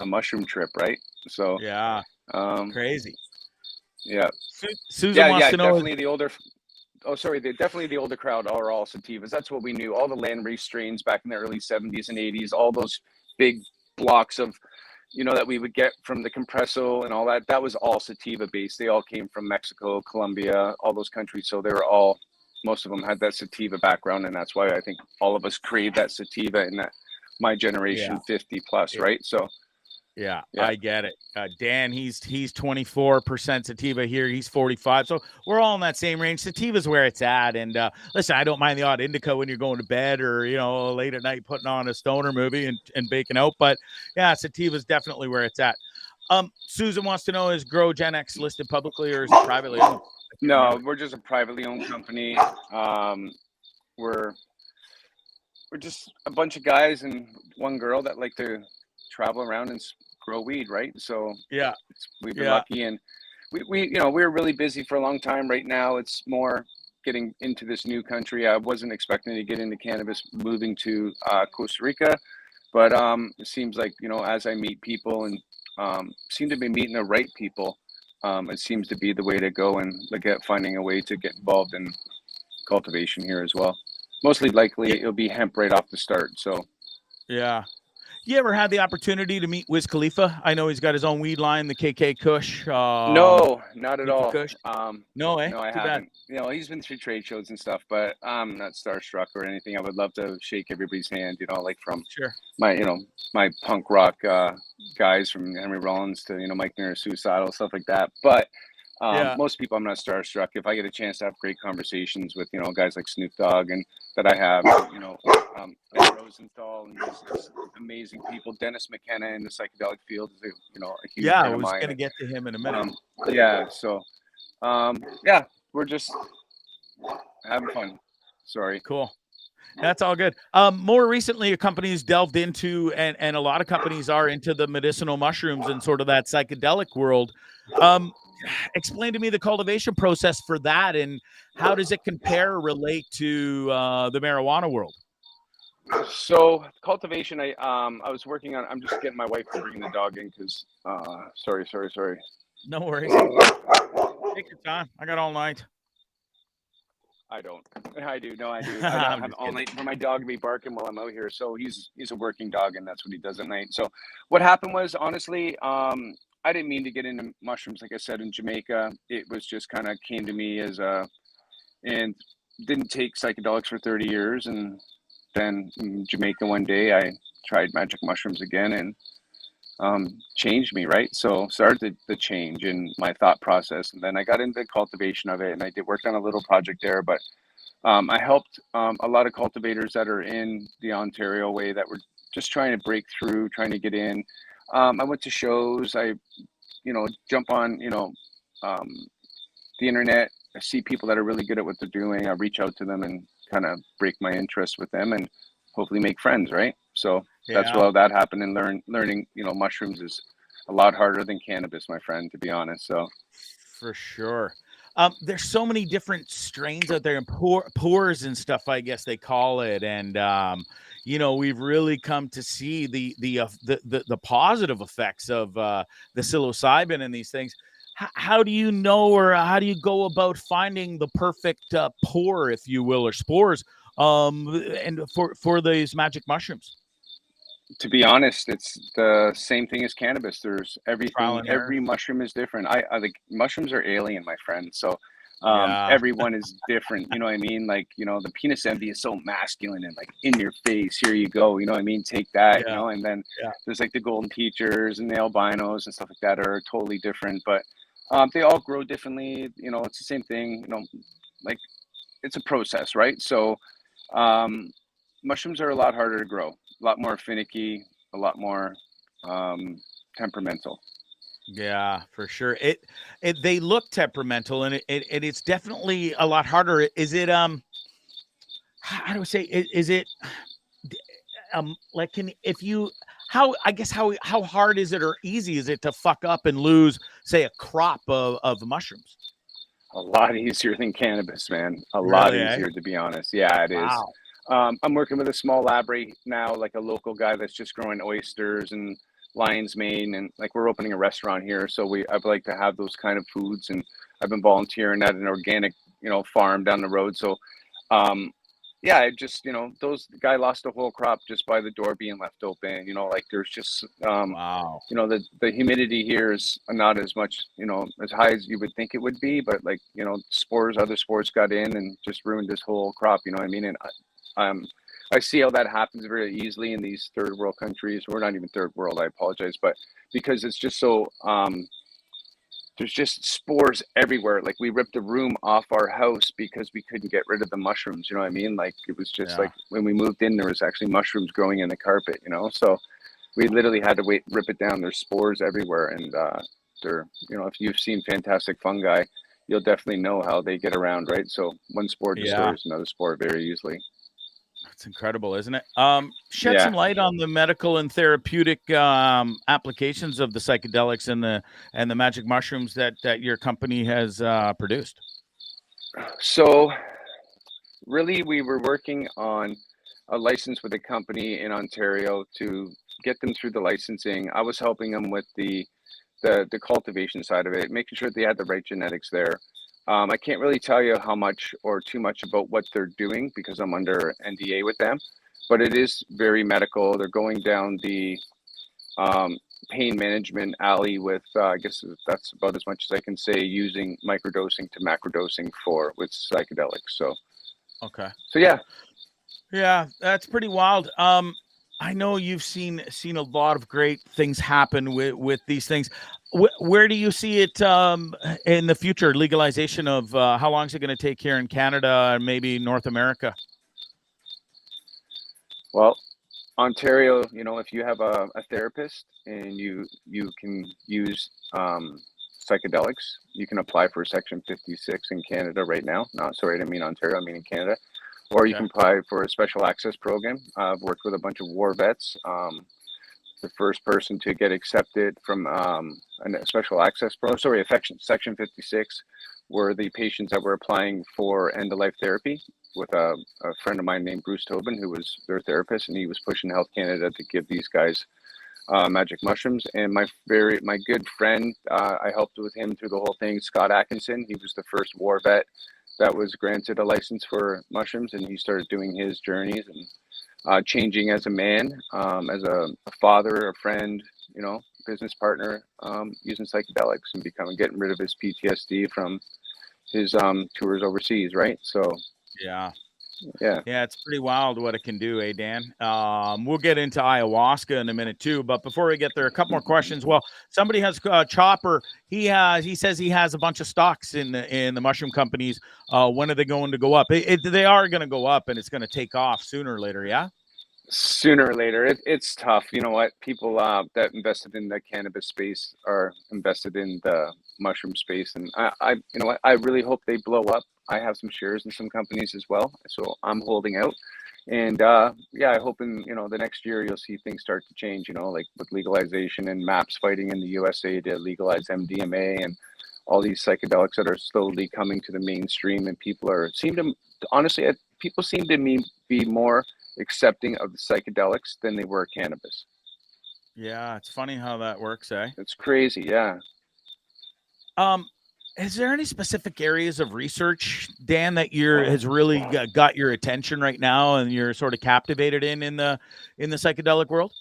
mushroom trip, right? So yeah, crazy. Yeah. Susan wants to know. Definitely the older. Oh, sorry. Definitely the older crowd are all sativas. That's what we knew. All the landrace strains back in the early 70s and 80s. All those big blocks of, that we would get from the Compresso and all that. That was all sativa based. They all came from Mexico, Colombia, all those countries. So most of them had that sativa background, and that's why I think all of us crave that sativa in that my generation 50 plus, right? So. Yeah, I get it. Dan, he's 24% sativa here. He's 45. So we're all in that same range. Sativa's where it's at. And listen, I don't mind the odd indica when you're going to bed or, late at night putting on a stoner movie and baking out. But yeah, sativa's definitely where it's at. Susan wants to know, is GroGenex listed publicly or is it privately owned? No, we're just a privately owned company. We're just a bunch of guys and one girl that like to travel around and grow weed, right? So yeah, we've been lucky, and we we're really busy for a long time. Right now it's more getting into this new country. I wasn't expecting to get into cannabis moving to Costa Rica, but it seems like as I meet people and seem to be meeting the right people, it seems to be the way to go, and look at finding a way to get involved in cultivation here as well. Mostly likely it'll be hemp right off the start. So yeah. You ever had the opportunity to meet Wiz Khalifa? I know he's got his own weed line, the KK Kush. No, not at all. Kush. No, I haven't. He's been through trade shows and stuff, but I'm not starstruck or anything. I would love to shake everybody's hand, like from my, my punk rock guys from Henry Rollins to, Mike Near Suicidal, stuff like that. But Yeah. Most people, I'm not starstruck. If I get a chance to have great conversations with, guys like Snoop Dogg and that I have, Ben Rosenthal and these amazing people. Dennis McKenna in the psychedelic field is a huge Yeah, I friend of was mine. gonna get to him in a minute. Yeah. So, yeah, we're just having fun. Sorry. Cool. That's all good. More recently, your company's delved into, and a lot of companies are into the medicinal mushrooms and sort of that psychedelic world. Explain to me the cultivation process for that, and how does it compare or relate to the marijuana world? So cultivation, I was working on. I'm just getting my wife to bring the dog in because. Sorry. No worries. Take your time. I got all night. I don't. I do. No, I do. I I'm don't have just all kidding. night for my dog to be barking while I'm out here. So he's a working dog, and that's what he does at night. So what happened was, honestly, I didn't mean to get into mushrooms. Like I said, in Jamaica, it was just kind of came to me as and didn't take psychedelics for 30 years, and then in Jamaica one day I tried magic mushrooms again, and changed me, right? So started the change in my thought process, and then I got into the cultivation of it, and I did work on a little project there, but I helped a lot of cultivators that are in the Ontario way that were just trying to break through, trying to get in. I went to shows. I, jump on, um, the internet. I see people that are really good at what they're doing. I reach out to them and kind of break my interest with them, and hopefully make friends, right? So that's Yeah, how that happened. And learning, mushrooms is a lot harder than cannabis, my friend, to be honest. So for sure. There's so many different strains out there, and pours and stuff, I guess they call it. And we've really come to see the positive effects of the psilocybin and these things. How do you know, or how do you go about finding the perfect pour, if you will, or spores, and for these magic mushrooms? to be honest, it's the same thing as cannabis. There's Trial everything. and error. Every mushroom is different. I like mushrooms are alien, my friend. So Yeah, everyone is different. You know what I mean? Like, the penis envy is so masculine and like in your face. Here you go. You know what I mean? Take that. yeah, And then yeah, there's like the golden teachers and the albinos and stuff like that are totally different. But they all grow differently. It's the same thing. Like it's a process, right? So um, mushrooms are a lot harder to grow, a lot more finicky, a lot more um, temperamental. yeah, for sure. It they look temperamental, and it's definitely a lot harder. Is it how do I say? Is it like, can if you how I guess how hard is it, or easy is it to fuck up and lose, say, a crop of mushrooms? A lot easier than cannabis, man. A lot Really, eh? easier, to be honest. Yeah, it is. Wow. I'm working with a small lab right now, like a local guy that's just growing oysters and lion's mane, and like we're opening a restaurant here, so I'd like to have those kind of foods, and I've been volunteering at an organic, farm down the road. So, um, yeah, I just, those the guy lost a whole crop just by the door being left open. Like there's just Wow. the humidity here is not as much, as high as you would think it would be, but like, other spores got in and just ruined this whole crop. You know what I mean? And um, I see how that happens very easily in these third world countries. We're not even third world, I apologize, but because it's just so there's just spores everywhere. Like we ripped a room off our house because we couldn't get rid of the mushrooms. You know what I mean? Like it was just Yeah. like when we moved in, there was actually mushrooms growing in the carpet. So we literally had to rip it down. There's spores everywhere, and they're, if you've seen Fantastic Fungi, you'll definitely know how they get around, right? So one spore Yeah. destroys another spore very easily. That's incredible, isn't it? Shed Yeah. some light on the medical and therapeutic applications of the psychedelics and the magic mushrooms that your company has produced. So really, we were working on a license with a company in Ontario to get them through the licensing. I was helping them with the cultivation side of it, making sure they had the right genetics there. I can't really tell you how much or too much about what they're doing because I'm under NDA with them, but it is very medical. They're going down the pain management alley with, I guess that's about as much as I can say, using microdosing to macrodosing with psychedelics. Okay. So yeah. Yeah, that's pretty wild. I know you've seen a lot of great things happen with these things. where do you see it in the future? Legalization of how long is it going to take here in Canada and maybe North America? Well, Ontario, if you have a therapist and you can use psychedelics, you can apply for Section 56 in Canada right now. Not sorry, I didn't mean Ontario, I mean in Canada. Or you Okay. can apply for a special access program. I've worked with a bunch of war vets. The first person to get accepted from a special access Section 56 were the patients that were applying for end-of-life therapy with a friend of mine named Bruce Tobin, who was their therapist, and he was pushing Health Canada to give these guys magic mushrooms. And my good friend, I helped with him through the whole thing, Scott Atkinson. He was the first war vet that was granted a license for mushrooms, and he started doing his journeys and changing as a man, as a father, a friend, business partner, using psychedelics and getting rid of his PTSD from his tours overseas, right? So Yeah. yeah, it's pretty wild what it can do, Dan? We'll get into ayahuasca in a minute too, but before we get there, a couple more questions. Well, somebody has Chopper. He says he has a bunch of stocks in the mushroom companies. When are they going to go up? They are going to go up, and it's going to take off sooner or later. Yeah. sooner or later. It's tough. You know what? People that invested in the cannabis space are invested in the mushroom space, and I I really hope they blow up. I have some shares in some companies as well, so I'm holding out. And I hope in the next year you'll see things start to change. Like with legalization and MAPS fighting in the USA to legalize MDMA and all these psychedelics that are slowly coming to the mainstream, and people seem to me be more accepting of the psychedelics than they were cannabis. Yeah, it's funny how that works, eh? It's crazy, yeah. Is there any specific areas of research, Dan, that has really got your attention right now, and you're sort of captivated in the psychedelic world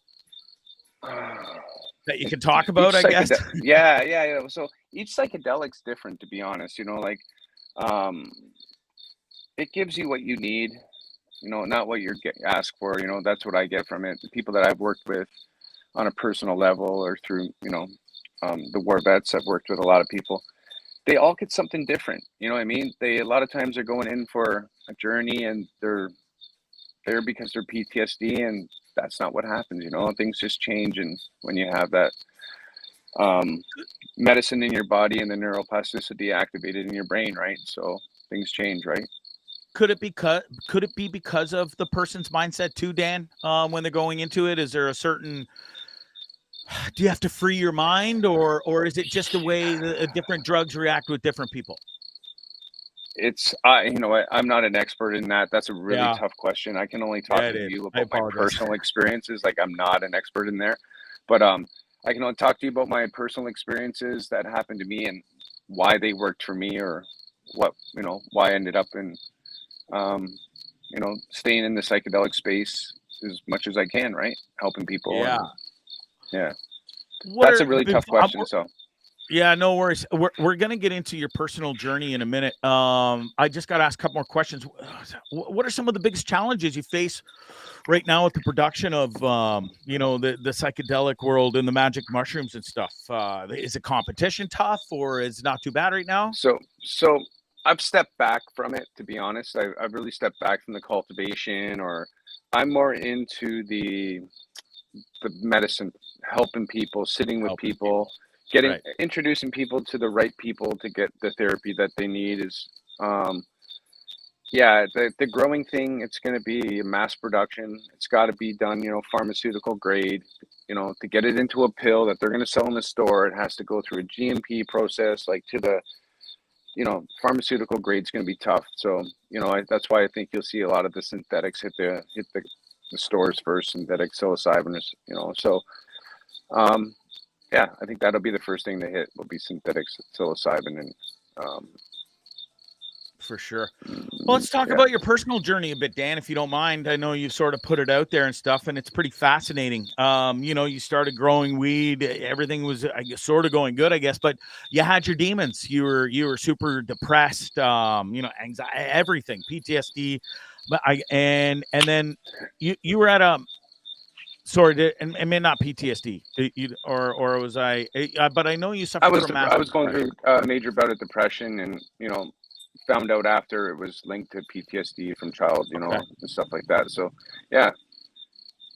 that you can talk about? I guess. Yeah. So each psychedelic's different, to be honest. Um, it gives you what you need. Not what you're asked for. That's what I get from it. The people that I've worked with on a personal level or through, the war vets, I've worked with a lot of people. They all get something different. You know what I mean? A lot of times they're going in for a journey and they're there because they're PTSD, and that's not what happens. Things just change. And when you have that medicine in your body and the neuroplasticity activated in your brain, right? So things change, right? Could it be because of the person's mindset too, Dan? When they're going into it, is there a certain? Do you have to free your mind, or is it just the way the different drugs react with different people? It's I'm not an expert in that. That's a really tough question. I can only talk to you about my personal experiences. Like, I'm not an expert in there, but I can only talk to you about my personal experiences that happened to me and why they worked for me, or what why I ended up in staying in the psychedelic space as much as I can, right? Helping people. Yeah. That's a really tough question. So yeah, no worries. We're gonna get into your personal journey in a minute. I just got to ask a couple more questions. What are some of the biggest challenges you face right now with the production of the psychedelic world and the magic mushrooms and stuff? Is the competition tough, or is it not too bad right now? So I've stepped back from it, to be honest. I've really stepped back from the cultivation, or I'm more into the medicine, helping people, sitting with people, introducing people to the right people to get the therapy that they need. Is the growing thing, it's going to be mass production. It's got to be done, pharmaceutical grade. To get it into a pill that they're going to sell in the store, it has to go through a GMP process, like to the pharmaceutical grade is going to be tough. So that's why I think you'll see a lot of the synthetics hit the stores first. Synthetic psilocybin, so I think that'll be the first thing to hit, will be synthetic psilocybin. And for sure. Well, let's talk about your personal journey a bit, Dan, if you don't mind. I know you've sort of put it out there and stuff, and it's pretty fascinating. You started growing weed. Everything was, I guess, sort of going good, I guess, but you had your demons. You were super depressed, anxiety, everything, PTSD. But and then you were at sorry, and maybe not PTSD, or was I? But I know you suffered from I was going through a major bout of depression, and found out after it was linked to PTSD from child, Okay. and stuff like that. So yeah,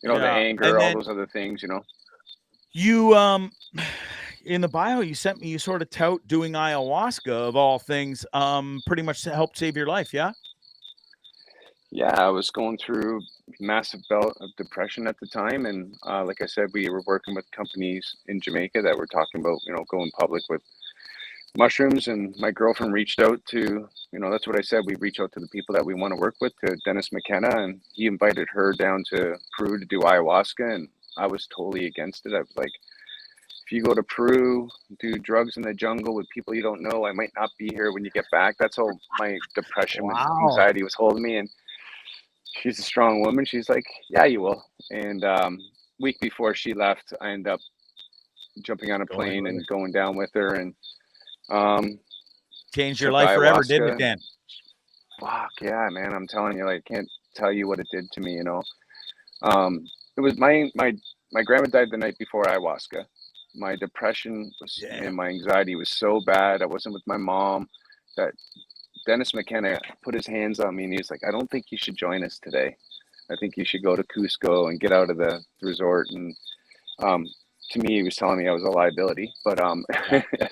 the anger, all those other things, You in the bio you sent me, you sort of tout doing ayahuasca of all things, pretty much to help save your life, yeah? Yeah, I was going through massive bout of depression at the time, and like I said, we were working with companies in Jamaica that were talking about going public with mushrooms, and my girlfriend reached out to that's what I said, we reach out to the people that we want to work with, to Dennis McKenna, and he invited her down to Peru to do ayahuasca, and I was totally against it. I was like, if you go to Peru, do drugs in the jungle with people you don't know, I might not be here when you get back. That's how my depression and anxiety was holding me. And she's a strong woman. She's like, yeah, you will. And week before she left, I ended up jumping on a plane and going down with her, and changed your life forever, didn't it, Dan? Fuck yeah, man! I'm telling you, I can't tell you what it did to me. It was my grandma died the night before ayahuasca. My depression was and my anxiety was so bad. I wasn't with my mom. That Dennis McKenna put his hands on me, and he was like, "I don't think you should join us today. I think you should go to Cusco and get out of the resort." And to me, he was telling me I was a liability, but I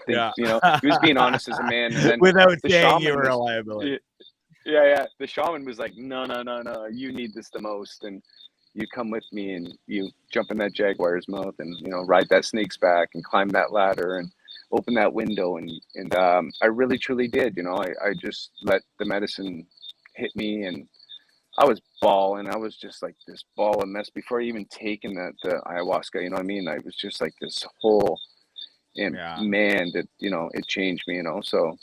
think he was being honest as a man. And then without saying you were a liability. Yeah. The shaman was like, no, you need this the most, and you come with me, and you jump in that jaguar's mouth, and ride that snake's back, and climb that ladder, and open that window, and I really truly did. I just let the medicine hit me, and I was bawling. I was just like this ball of mess before I even taken the ayahuasca. You know what I mean? I was just like this whole, and man, that it changed me. So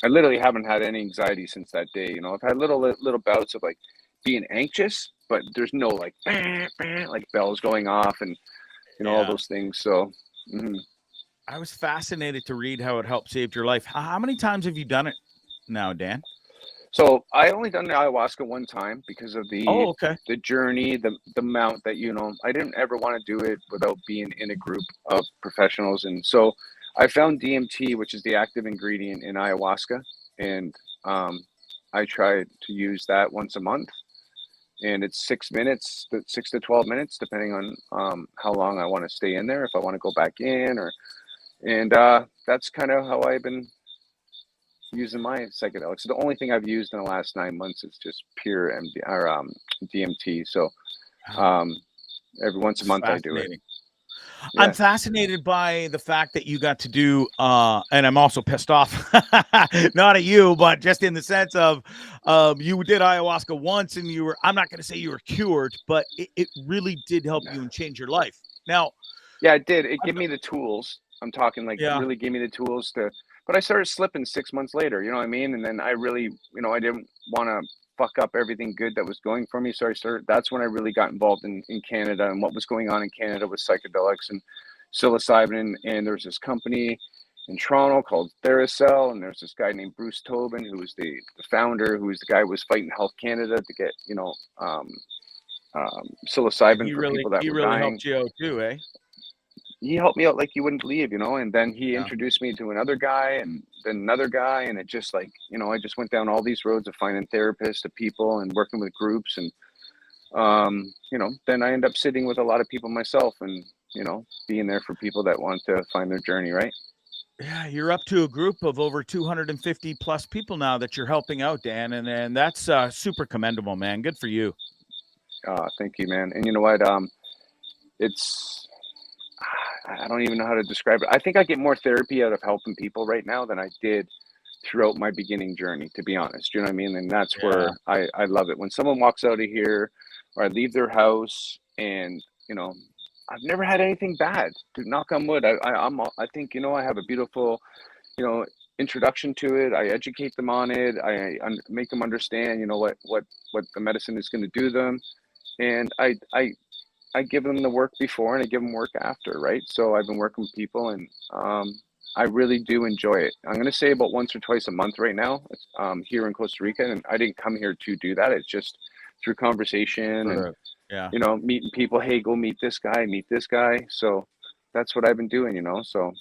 I literally haven't had any anxiety since that day. I've had little bouts of like being anxious, but there's no like like bells going off and all those things. So I was fascinated to read how it helped save your life. How many times have you done it now, Dan? So I only done the ayahuasca one time because of the the journey, the amount that I didn't ever want to do it without being in a group of professionals. And so I found DMT, which is the active ingredient in ayahuasca, and I tried to use that once a month, and it's 6 minutes, 6 to 12 minutes, depending on how long I want to stay in there, if I want to go back in, and that's kind of how I've been using my psychedelics. So the only thing I've used in the last 9 months is just pure DMT. So every once a month I do it. Yeah. I'm fascinated by the fact that you got to do, and I'm also pissed off, not at you, but just in the sense of you did ayahuasca once, and I'm not going to say you were cured, but it really did help you and change your life. Now, yeah, it did. It gave me the tools. I'm talking like it really gave me the tools but I started slipping 6 months later, you know what I mean? And then I really, I didn't want to fuck up everything good that was going for me. So that's when I really got involved in Canada and what was going on in Canada with psychedelics and psilocybin. And there's this company in Toronto called Theracell, and there's this guy named Bruce Tobin, who was the founder, who was the guy who was fighting Health Canada to get, psilocybin for people that were dying. He really helped you out too, eh? He helped me out like you wouldn't believe, and then he introduced me to another guy, and then another guy, and it just like, I just went down all these roads of finding therapists, to people, and working with groups, and then I end up sitting with a lot of people myself, and being there for people that want to find their journey, right? Yeah, you're up to a group of over 250 plus people now that you're helping out, Dan, and that's super commendable, man. Good for you. Thank you, man. And you know what? I don't even know how to describe it. I think I get more therapy out of helping people right now than I did throughout my beginning journey, to be honest. You know what I mean? And that's where I love it. When someone walks out of here, or I leave their house, and, I've never had anything bad. Dude, knock on wood. I think, I have a beautiful, introduction to it. I educate them on it. I make them understand, what the medicine is going to do them. And I give them the work before, and I give them work after, right? So I've been working with people, and I really do enjoy it. I'm going to say about once or twice a month right now, here in Costa Rica, and I didn't come here to do that. It's just through conversation Yeah. you know, meeting people. Hey, go meet this guy, meet this guy. So that's what I've been doing, you know. So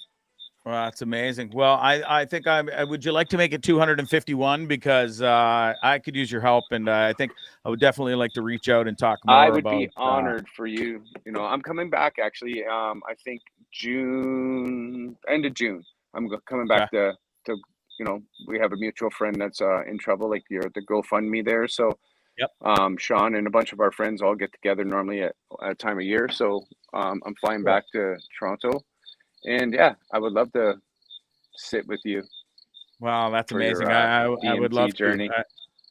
Well, that's amazing. Well, I think would you like to make it 251 because I could use your help, and I think I would definitely like to reach out and talk I more would be about. honored for you. You know, I'm coming back actually. I think end of June. Coming Okay. back to, you know, we have a mutual friend that's in trouble. Like you're at the GoFundMe there. So, Yep. Sean and a bunch of our friends all get together normally at a time of year. So, I'm flying Cool. back to Toronto, and yeah, I would love to sit with you Wow, that's for amazing. your I would DMT love to. journey.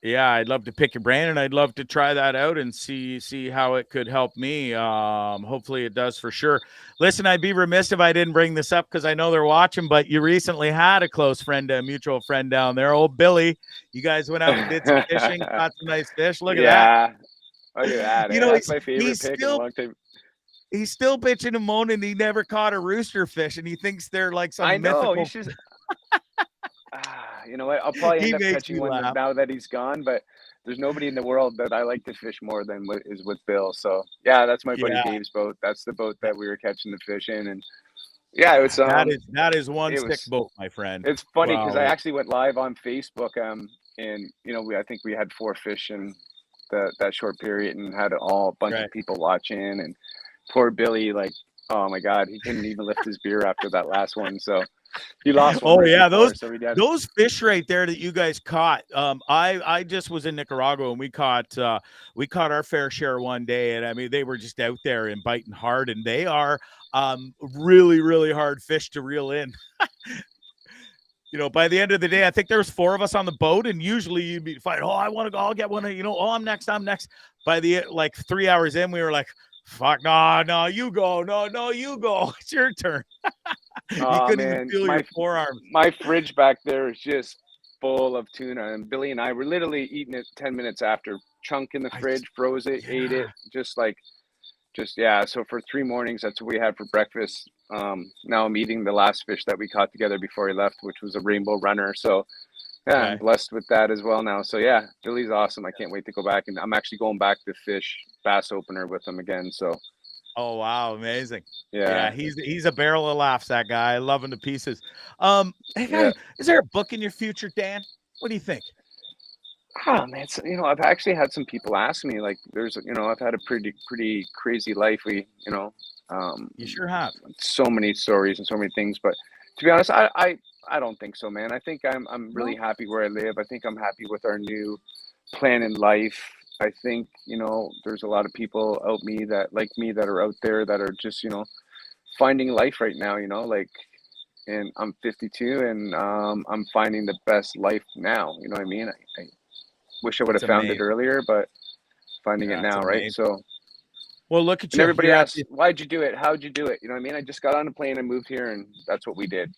Yeah, I'd love to pick your brain, and I'd love to try that out and see how it could help me. Hopefully it does for sure. Listen, I'd be remiss if I didn't bring this up because I know they're watching, but you recently had a close friend, a mutual friend down there, old Billy. You guys went out and did some fishing, caught some nice fish. Look at that. Yeah, look at that. You Eh? know, That's my favorite he's pick in a still long time. he's still bitching and moaning he never caught a rooster fish, and he thinks they're like I some know. You mythical. should. You know what? I'll probably He end up makes catching me one laugh. now that he's gone. But there's nobody in the world that I like to fish more than is with Bill. So yeah, that's my buddy Yeah, Dave's boat. That's the boat that we were catching the fish in, and yeah, it was that is one it sick was boat, my friend. it's funny because I Wow. actually went live on Facebook. And you know, I think we had 4 fish in that short period, and had a bunch Right. of people watching. And poor Billy, like, oh my God, he couldn't even lift his beer after that last one. So he lost one Oh right yeah, before. So we had. those fish right there that you guys caught. I just was in Nicaragua and we caught our fair share one day, and I mean they were just out there and biting hard, and they are really really hard fish to reel in. You know, by the end of the day, I think there was 4 of us on the boat, and usually you'd be fine. Oh, I want to go. I'll get one. You know, oh, I'm next. By the like 3 hours in, we were like, fuck, no, you go. No, you go. It's your turn. You Oh couldn't even man, feel your forearms. my fridge back there is just full of tuna, and Billy and I were literally eating it 10 minutes after. Chunk in the fridge, froze it, ate Yeah. it, just yeah. So for 3 mornings, that's what we had for breakfast. Now I'm eating the last fish that we caught together before he left, which was a rainbow runner. So yeah, I'm Okay. blessed with that as well now. So yeah, Billy's awesome. I can't wait to go back, and I'm actually going back to fish bass opener with him again. So Oh wow, amazing. Yeah, yeah, he's a barrel of laughs, that guy. I love him to pieces. Hey yeah. guy, is there a book in your future, Dan? What do you think? Oh man, you know, I've actually had some people ask me, like, you know, I've had a pretty crazy life. You sure have. So many stories and so many things, but to be honest, I don't think so, man. I think I'm really No? happy where I live. I think I'm happy with our new plan in life. I think, you know, there's a lot of people like me that are out there that are just, you know, finding life right now, you know, like, and I'm 52, and I'm finding the best life now. You know what I mean? I wish I would It's have found it amazing. earlier, but finding it Yeah, it's now, right? amazing. So, Well, look at and you. everybody You're at asks, the why'd you do it? How'd you do it? You know what I mean? I just got on a plane and moved here, and that's what we did.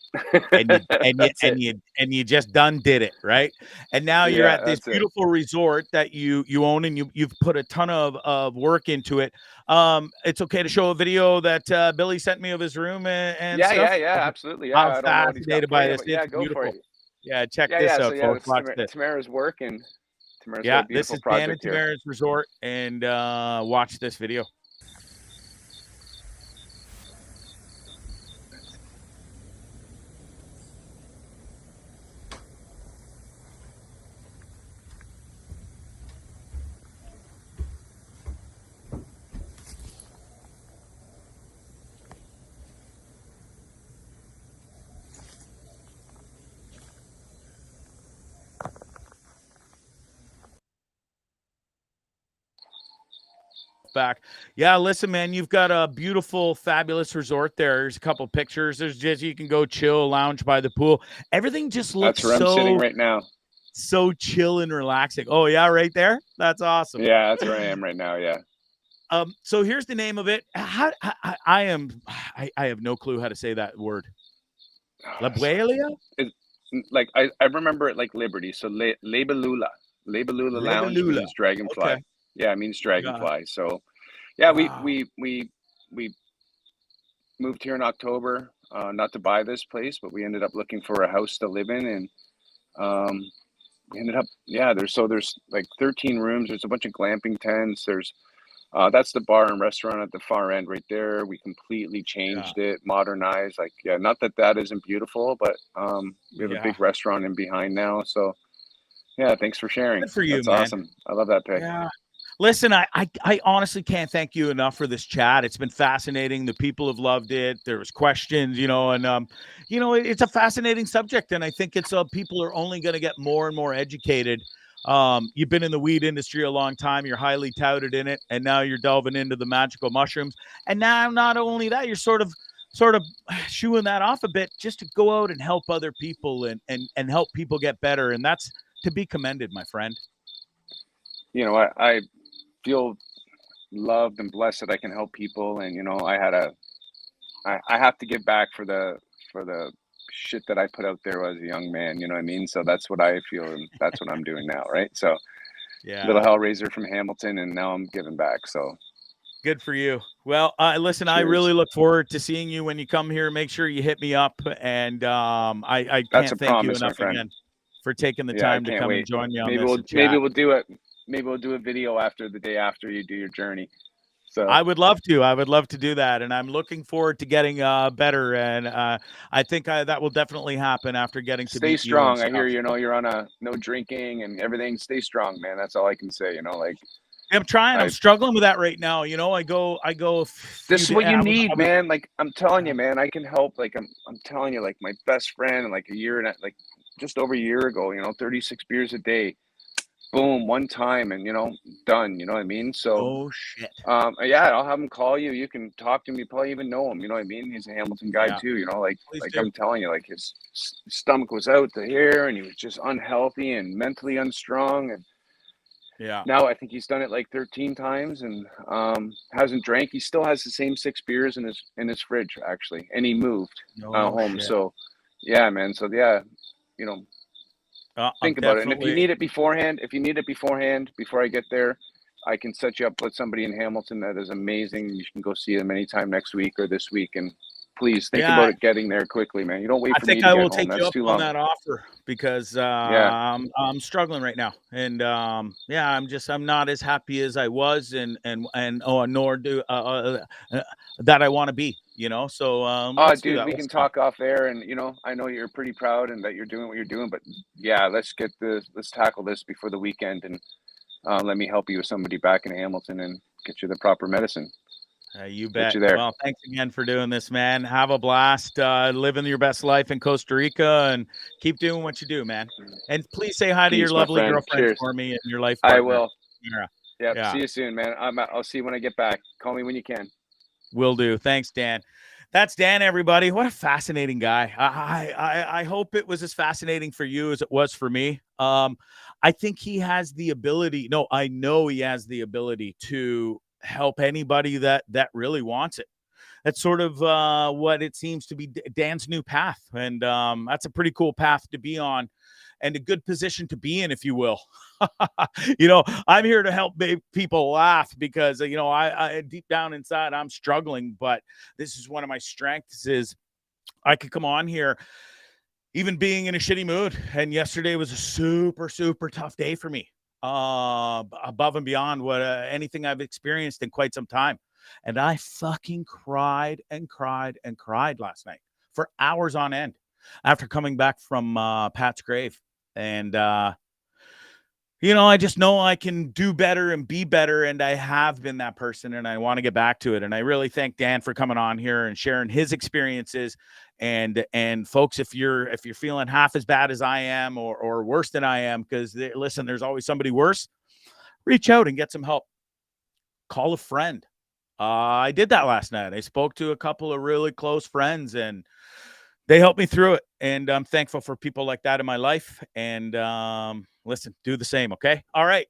and you That's it. and you just done did it, right? And now you're Yeah, at this that's it. beautiful resort that you own, and you've put a ton of work into it. It's okay to show a video that Billy sent me of his room and stuff. Yeah, absolutely. Yeah, I'm I don't know what he's got fascinated for by you, this. but It's yeah, go for beautiful. it. Yeah, check this Yeah. So out, yeah, folks. it's Watch this. Tamara's work, and Tamara's got Yeah, a this beautiful is Dan and project here. Tamara's resort, and watch this video. Back. Yeah, listen, man, you've got a beautiful, fabulous resort there. There's a couple pictures. There's just you can go chill, lounge by the pool. Everything just looks That's where I'm sitting so right now. chill and relaxing. Oh yeah, right there. That's awesome. Yeah, that's where I am right now. Yeah. So here's the name of it. I have no clue how to say that word. La Buelia? Like I remember it like Liberty. So Labelula. Labelula Lounge Lebelula. means dragonfly. Okay. Yeah, it means Yeah. dragonfly. So yeah, Wow. we moved here in October, not to buy this place, but we ended up looking for a house to live in, and we ended up there's like 13 rooms. There's a bunch of glamping tents. There's That's the bar and restaurant at the far end right there. We completely changed it, modernized. Like, yeah, not that that isn't beautiful, but we have a big restaurant in behind now. So, yeah, thanks for sharing. Good for you, That's man. awesome. I love that pick. Yeah. Listen, I honestly can't thank you enough for this chat. It's been fascinating. The people have loved it. There was questions, and it's a fascinating subject, and I think it's people are only going to get more and more educated. You've been in the weed industry a long time. You're highly touted in it, and now you're delving into the magical mushrooms. And now, not only that, you're sort of shooing that off a bit just to go out and help other people and help people get better. And that's to be commended, my friend. I feel loved and blessed that I can help people, and I have to give back for the shit that I put out there as a young man. You know what I mean? So that's what I feel, and that's what I'm doing now, right? So, little Hellraiser from Hamilton, and now I'm giving back. So, good for you. Well, listen, cheers. I really look forward to seeing you when you come here. Make sure you hit me up, and I can't thank you enough again for taking the time to come and join me on this. Maybe we'll do it. Maybe we'll do a video the day after you do your journey. So I would love to. I would love to do that, and I'm looking forward to getting better. And I think that will definitely happen after getting to stay strong. I hear you're on a no drinking and everything. Stay strong, man. That's all I can say. Like I'm trying. I'm struggling with that right now. I go. This is what you need, man. Like I'm telling you, man. I can help. Like I'm telling you, like my best friend, like a year and like just over a year ago. 36 beers a day. Boom, one time, and done. You know what I mean? So, oh shit. Yeah, I'll have him call you. You can talk to him. You probably even know him. You know what I mean? He's a Hamilton guy too. Like I'm telling you, like his stomach was out to here, and he was just unhealthy and mentally unstrong. And now I think he's done it like 13 times, and hasn't drank. He still has the same 6 beers in his fridge actually, and he moved home. Shit. So, yeah, man. So yeah, think about it. And if you need it beforehand, before I get there, I can set you up with somebody in Hamilton that is amazing. You can go see them anytime next week or this week. And please think about it getting there quickly, man. You don't wait for me to get home. I think I will take you up on that offer because I'm struggling right now. And I'm not as happy as I was nor do that I want to be. So dude, we can talk off air, and I know you're pretty proud and that you're doing what you're doing, but yeah, let's tackle this before the weekend, and let me help you with somebody back in Hamilton and get you the proper medicine. You bet. Well, thanks again for doing this, man. Have a blast, living your best life in Costa Rica, and keep doing what you do, man. And please say hi to your lovely girlfriend for me and your life partner. I will. Yeah. See you soon, man. I'll see you when I get back. Call me when you can. Will do. Thanks, Dan. That's Dan, everybody. What a fascinating guy. I hope it was as fascinating for you as it was for me. I think he has the ability. No, I know he has the ability to help anybody that really wants it. That's sort of what it seems to be Dan's new path. And that's a pretty cool path to be on. And a good position to be in, if you will. I'm here to help people laugh because, I deep down inside, I'm struggling. But this is one of my strengths is I could come on here even being in a shitty mood. And yesterday was a super, super tough day for me, above and beyond what anything I've experienced in quite some time. And I fucking cried and cried and cried last night for hours on end after coming back from Pat's grave. And, I just know I can do better and be better. And I have been that person, and I want to get back to it. And I really thank Dan for coming on here and sharing his experiences. And folks, if you're feeling half as bad as I am or worse than I am, because listen, there's always somebody worse, reach out and get some help. Call a friend. I did that last night. I spoke to a couple of really close friends, and they helped me through it. And I'm thankful for people like that in my life. And listen, do the same, okay? All right.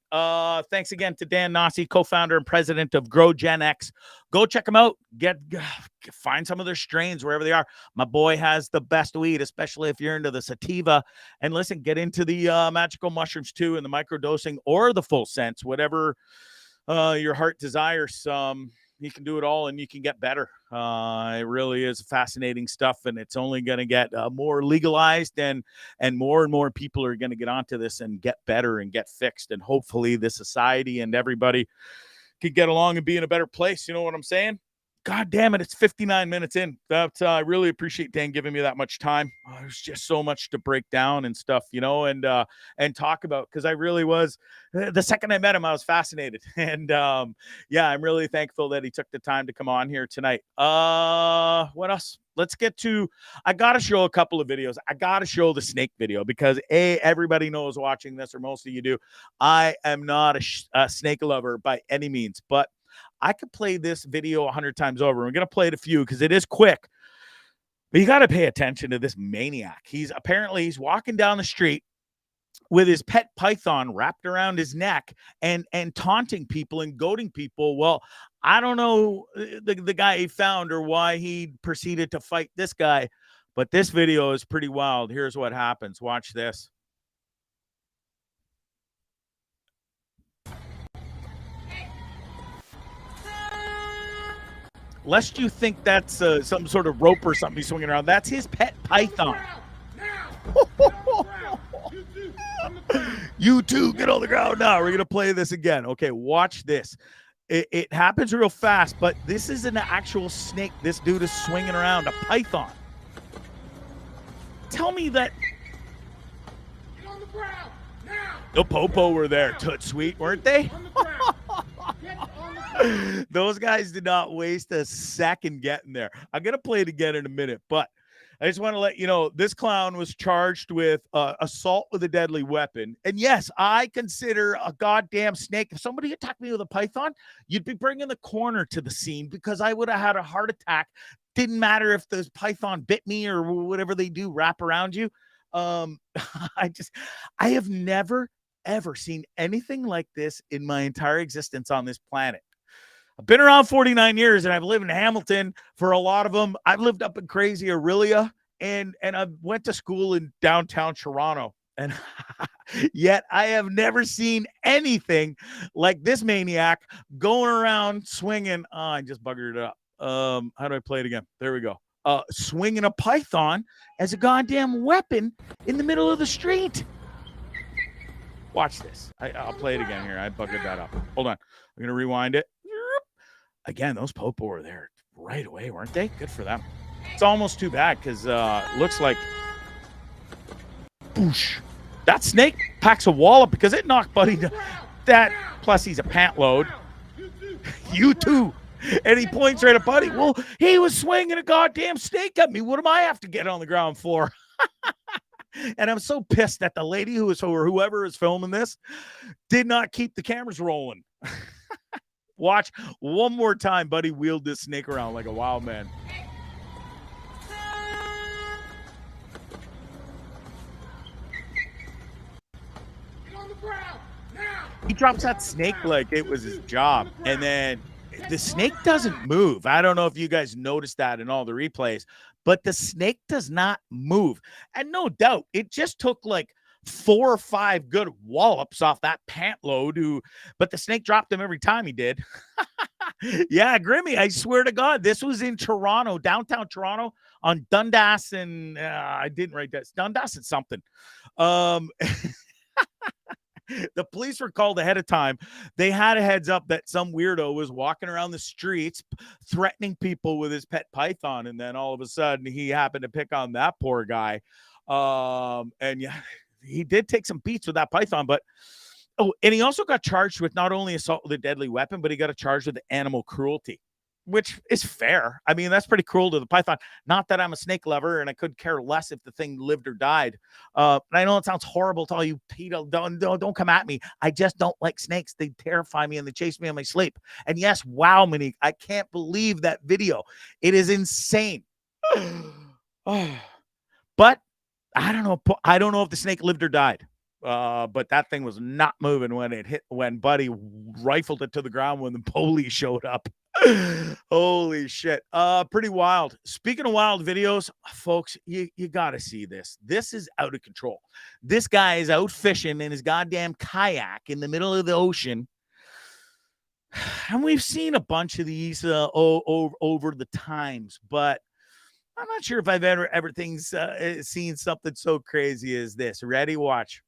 Thanks again to Dan Nossey, co-founder and president of GroGenex. Go check them out. Find some of their strains wherever they are. My boy has the best weed, especially if you're into the sativa. And listen, get into the magical mushrooms too, and the microdosing or the full sense, whatever your heart desires. You can do it all, and you can get better. It really is fascinating stuff, and it's only going to get more legalized, and more people are going to get onto this and get better and get fixed. And hopefully the society and everybody could get along and be in a better place. You know what I'm saying? God damn it, it's 59 minutes in. I really appreciate Dan giving me that much time. There's just so much to break down and stuff, you know, and talk about, because I really was, the second I met him, I was fascinated. And yeah, I'm really thankful that he took the time to come on here tonight. What else? Let's get to, I got to show a couple of videos. I got to show the snake video because everybody knows watching this, or most of you do. I am not a snake lover by any means, but I could play this video 100 times over. We're going to play it a few because it is quick, but you got to pay attention to this maniac. He's walking down the street with his pet python wrapped around his neck and taunting people and goading people. Well, I don't know the guy he found or why he proceeded to fight this guy, but this video is pretty wild. Here's what happens. Watch this. Lest you think that's some sort of rope or something he's swinging around. That's his pet python. You two, get on the ground now. We're going to play this again. Okay, watch this. It happens real fast, but this is an actual snake. This dude is swinging around a python. Tell me that. Get on the ground now. The Popo were there. Toot sweet, weren't they? Those guys did not waste a second getting there. I'm going to play it again in a minute, but I just want to let you know, this clown was charged with assault with a deadly weapon. And yes, I consider a goddamn snake. If somebody attacked me with a python, you'd be bringing the coroner to the scene because I would have had a heart attack. Didn't matter if the python bit me or whatever they do, wrap around you. I have never, ever seen anything like this in my entire existence on this planet. I've been around 49 years and I've lived in Hamilton for a lot of them. I've lived up in crazy Aurelia and I went to school in downtown Toronto. And yet I have never seen anything like this maniac going around swinging. Oh, I just buggered it up. How do I play it again? There we go. Swinging a python as a goddamn weapon in the middle of the street. Watch this. I'll play it again here. I buggered that up. Hold on. I'm going to rewind it. Again, those Popo were there right away, weren't they? Good for them. It's almost too bad because looks like boosh. That snake packs a wallop because it knocked Buddy down. That, plus he's a pant load. You too. And he points right at Buddy. Well, he was swinging a goddamn snake at me. What do I have to get on the ground for? And I'm so pissed that the lady or whoever is filming this did not keep the cameras rolling. Watch one more time. Buddy wheeled this snake around like a wild man. Get on the ground now. He drops that snake like it was his job. And then the snake doesn't move. I don't know if you guys noticed that in all the replays, but the snake does not move. And no doubt, it just took like 4 or 5 good wallops off that pant load, but the snake dropped him every time he did. Yeah, Grimmy, I swear to God, this was in Toronto, downtown Toronto, on Dundas and I didn't write that. Dundas and something. The police were called ahead of time. They had a heads up that some weirdo was walking around the streets threatening people with his pet python, and then all of a sudden he happened to pick on that poor guy. And yeah, he did take some beats with that python, but and he also got charged with not only assault with a deadly weapon, but he got charged with animal cruelty, which is fair. I mean, that's pretty cruel to the python. Not that I'm a snake lover and I could care less if the thing lived or died. And I know it sounds horrible to all you people. Don't come at me. I just don't like snakes. They terrify me and they chase me in my sleep. And yes, wow, Monique, I can't believe that video. It is insane. But I don't know. I don't know if the snake lived or died. But that thing was not moving when Buddy rifled it to the ground when the police showed up. Holy shit. Pretty wild. Speaking of wild videos, folks, you got to see this. This is out of control. This guy is out fishing in his goddamn kayak in the middle of the ocean. And we've seen a bunch of these over the times, but I'm not sure if I've ever seen something so crazy as this. Ready? Watch.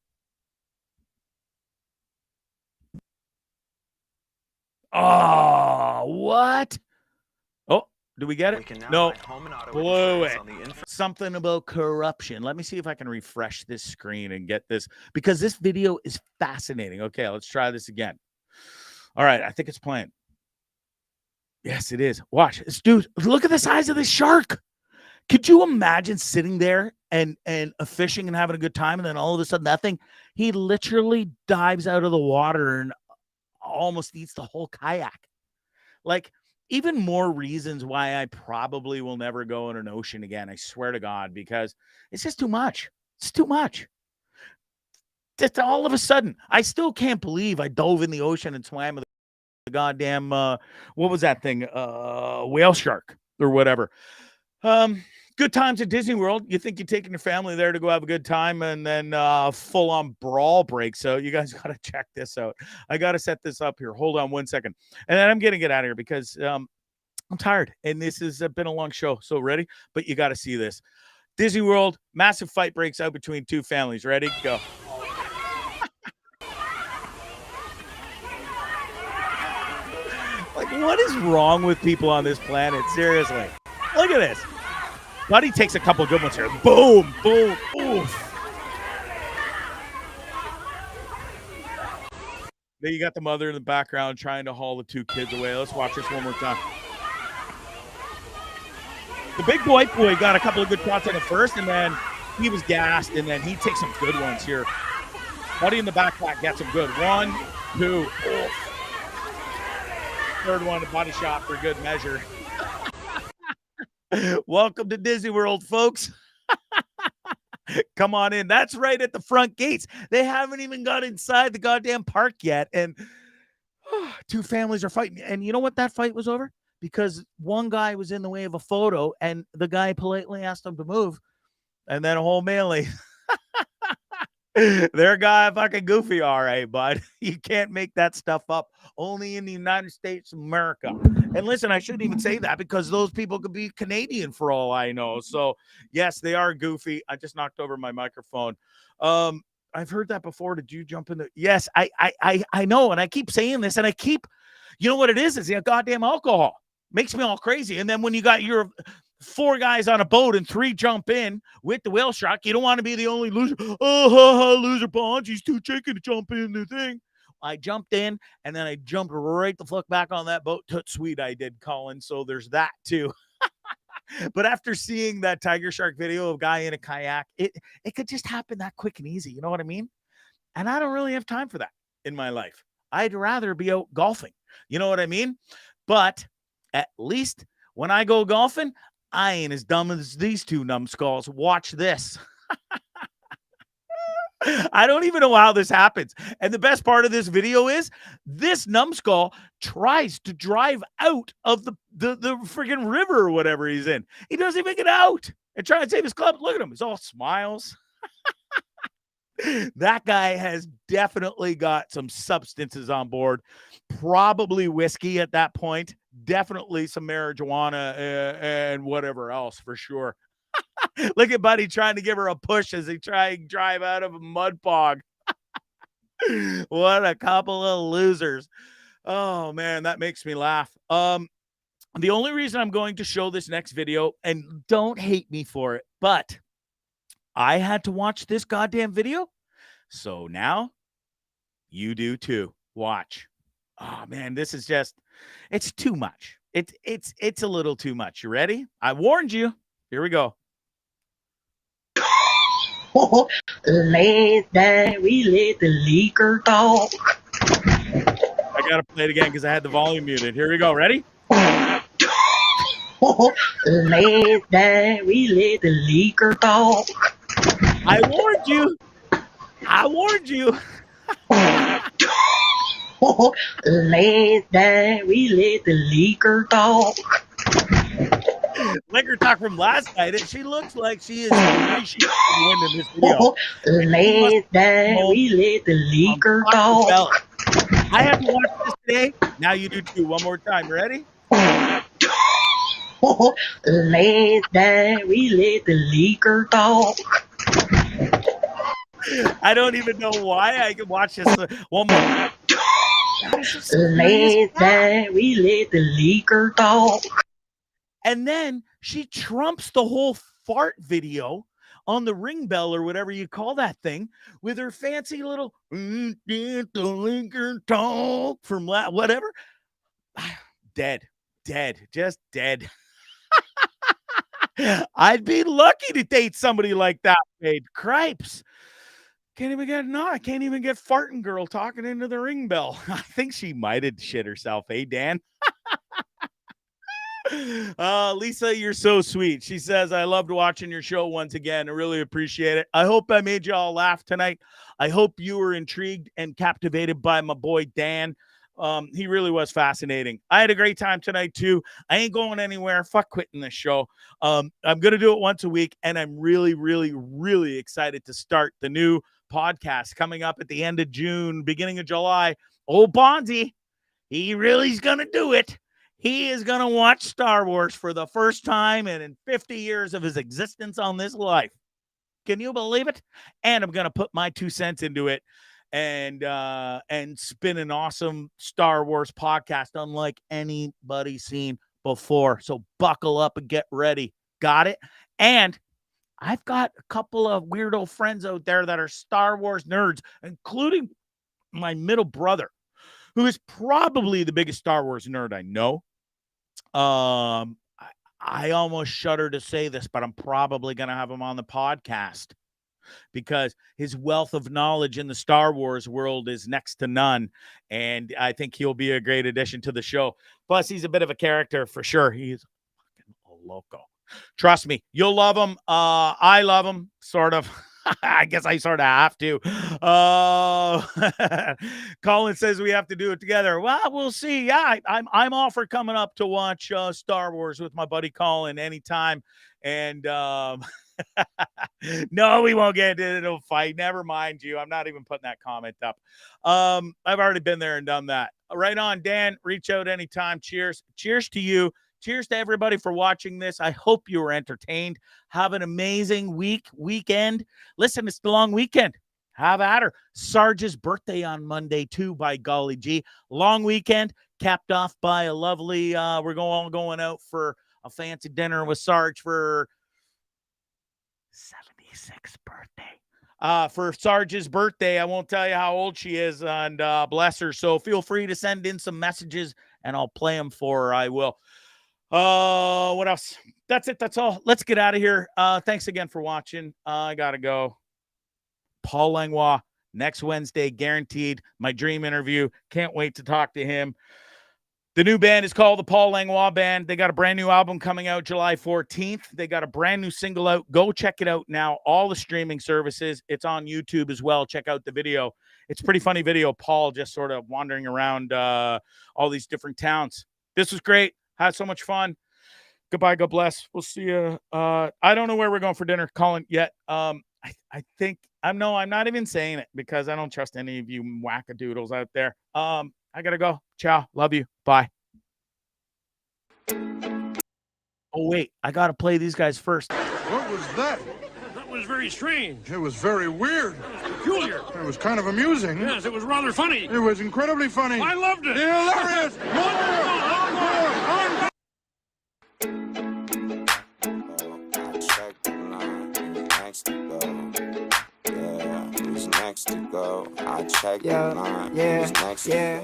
Oh, what? Oh, do we get it? We can now No, buy home and auto blew insurance it. on the Something about corruption. Let me see if I can refresh this screen and get this, because this video is fascinating. Okay, let's try this again. All right, I think it's playing. Yes, it is. Watch this, dude. Look at the size of this shark. Could you imagine sitting there and fishing and having a good time, and then all of a sudden that thing, he literally dives out of the water and almost eats the whole kayak. Like, even more reasons why I probably will never go in an ocean again. I swear to God, because it's just too much. It's too much. Just all of a sudden, I still can't believe I dove in the ocean and swam with the goddamn what was that thing? Whale shark or whatever. Good times at Disney World. You think you're taking your family there to go have a good time, and then full-on brawl breaks out. You guys got to check this out. I got to set this up here. Hold on 1 second. And then I'm going to get out of here because I'm tired, and this has been a long show. So ready? But you got to see this. Disney World, massive fight breaks out between two families. Ready? Go. Like, what is wrong with people on this planet? Seriously. Look at this. Buddy takes a couple good ones here. Boom, boom, oof. Then you got the mother in the background trying to haul the two kids away. Let's watch this one more time. The big boy got a couple of good shots on it first, and then he was gassed, and then he takes some good ones here. Buddy in the backpack got some good. 1, 2, oof. Third one, a body shot for good measure. Welcome to Disney World, folks. Come on in. That's right at the front gates. They haven't even got inside the goddamn park yet. And two families are fighting. And you know what that fight was over? Because one guy was in the way of a photo, and the guy politely asked him to move. And then a whole melee. They're fucking goofy, all right, bud. You can't make that stuff up. Only in the United States of America. And listen, I shouldn't even say that because those people could be Canadian for all I know. So yes, they are goofy. I just knocked over my microphone. I've heard that before. Did you jump in the? Yes, I know, and I keep saying this, and I keep, you know what it is the goddamn alcohol makes me all crazy. And then when you got your 4 guys on a boat and 3 jump in with the whale shark, you don't want to be the only loser. Oh, loser Bondzee, too chicken to jump in the thing. I jumped in, and then I jumped right the fuck back on that boat. Toot sweet, I did, Colin. So there's that too. But after seeing that tiger shark video of a guy in a kayak, it could just happen that quick and easy. You know what I mean? And I don't really have time for that in my life. I'd rather be out golfing. You know what I mean? But at least when I go golfing, I ain't as dumb as these two numbskulls. Watch this. I don't even know how this happens. And the best part of this video is this numbskull tries to drive out of the friggin' river or whatever he's in. He doesn't even get out and try to save his club. Look at him. He's all smiles. That guy has definitely got some substances on board. Probably whiskey at that point. Definitely some marijuana and whatever else for sure. Look at Buddy trying to give her a push as he try and drive out of a mud bog. What a couple of losers. Oh, man, that makes me laugh. The only reason I'm going to show this next video, and don't hate me for it, but I had to watch this goddamn video. So now you do too. Watch. Oh, man, this is just, it's too much. It's a little too much. You ready? I warned you. Here we go. Late night, we let the liquor talk. I gotta play it again because I had the volume muted. Here we go. Ready? Late night, we let the liquor talk. I warned you. I warned you. Late night, we let the liquor talk. Liquor talk from last night. She looks like she is appreciating the win in this video. Late night, we let the liquor talk. I have to watch this today. Now you do too. One more time. Ready? Late night, we let the liquor talk. I don't even know why I can watch this one more. This is serious crap. We let the liquor talk. And then she trumps the whole fart video on the ring bell or whatever you call that thing with her fancy little the liquor talk from whatever. Dead, just dead. I'd be lucky to date somebody like that, Wade. Cripes. I can't even get farting girl talking into the ring bell. I think she might have shit herself, Dan? Lisa, you're so sweet. She says, I loved watching your show once again. I really appreciate it. I hope I made you all laugh tonight. I hope you were intrigued and captivated by my boy, Dan. He really was fascinating. I had a great time tonight too. I ain't going anywhere. Fuck quitting this show. I'm going to do it once a week, and I'm really, really, really excited to start the new podcast coming up at the end of June, beginning of July. Old Bondzee, he really is going to do it. He is going to watch Star Wars for the first time and in 50 years of his existence on this life. Can you believe it? And I'm going to put my 2 cents into it and spin an awesome Star Wars podcast unlike anybody seen before. So buckle up and get ready. Got it? And I've got a couple of weirdo friends out there that are Star Wars nerds, including my middle brother, who is probably the biggest Star Wars nerd I know. I almost shudder to say this, but I'm probably going to have him on the podcast because his wealth of knowledge in the Star Wars world is next to none. And I think he'll be a great addition to the show. Plus, he's a bit of a character for sure. He's fucking a loco. Trust me, you'll love him. I love him, sort of. I guess I sort of have to. Colin says we have to do it together. Well, we'll see. Yeah, I'm all for coming up to watch Star Wars with my buddy Colin anytime. And no, we won't get into a fight. Never mind you. I'm not even putting that comment up. I've already been there and done that. Right on, Dan. Reach out anytime. Cheers. Cheers to you. Cheers to everybody for watching this. I hope you were entertained. Have an amazing weekend. Listen, it's the long weekend. Have at her. Sarge's birthday on Monday, too, by golly gee. Long weekend, capped off by a lovely, we're all going out for a fancy dinner with Sarge for 76th birthday. For Sarge's birthday, I won't tell you how old she is, and bless her. So feel free to send in some messages, and I'll play them for her. I will. What else? That's it. That's all. Let's get out of here. Thanks again for watching. I gotta go. Paul Langlois next Wednesday, guaranteed. My dream interview. Can't wait to talk to him. The new band is called the Paul Langlois Band. They got a brand new album coming out July 14th. They got a brand new single out. Go check it out now. All the streaming services. It's on YouTube as well. Check out the video. It's a pretty funny video. Paul just sort of wandering around all these different towns. This was great. Had so much fun. Goodbye. God bless. We'll see you. I don't know where we're going for dinner, Colin, yet. I think I'm not even saying it because I don't trust any of you wackadoodles out there. I gotta go. Ciao. Love you. Bye. Oh, wait. I gotta play these guys first. What was that? That was very strange. It was very weird. Peculiar. It was kind of amusing. Yes, it was rather funny. It was incredibly funny. I loved it. Hilarious. Next to go. I check the line. Who's next to go? Yeah.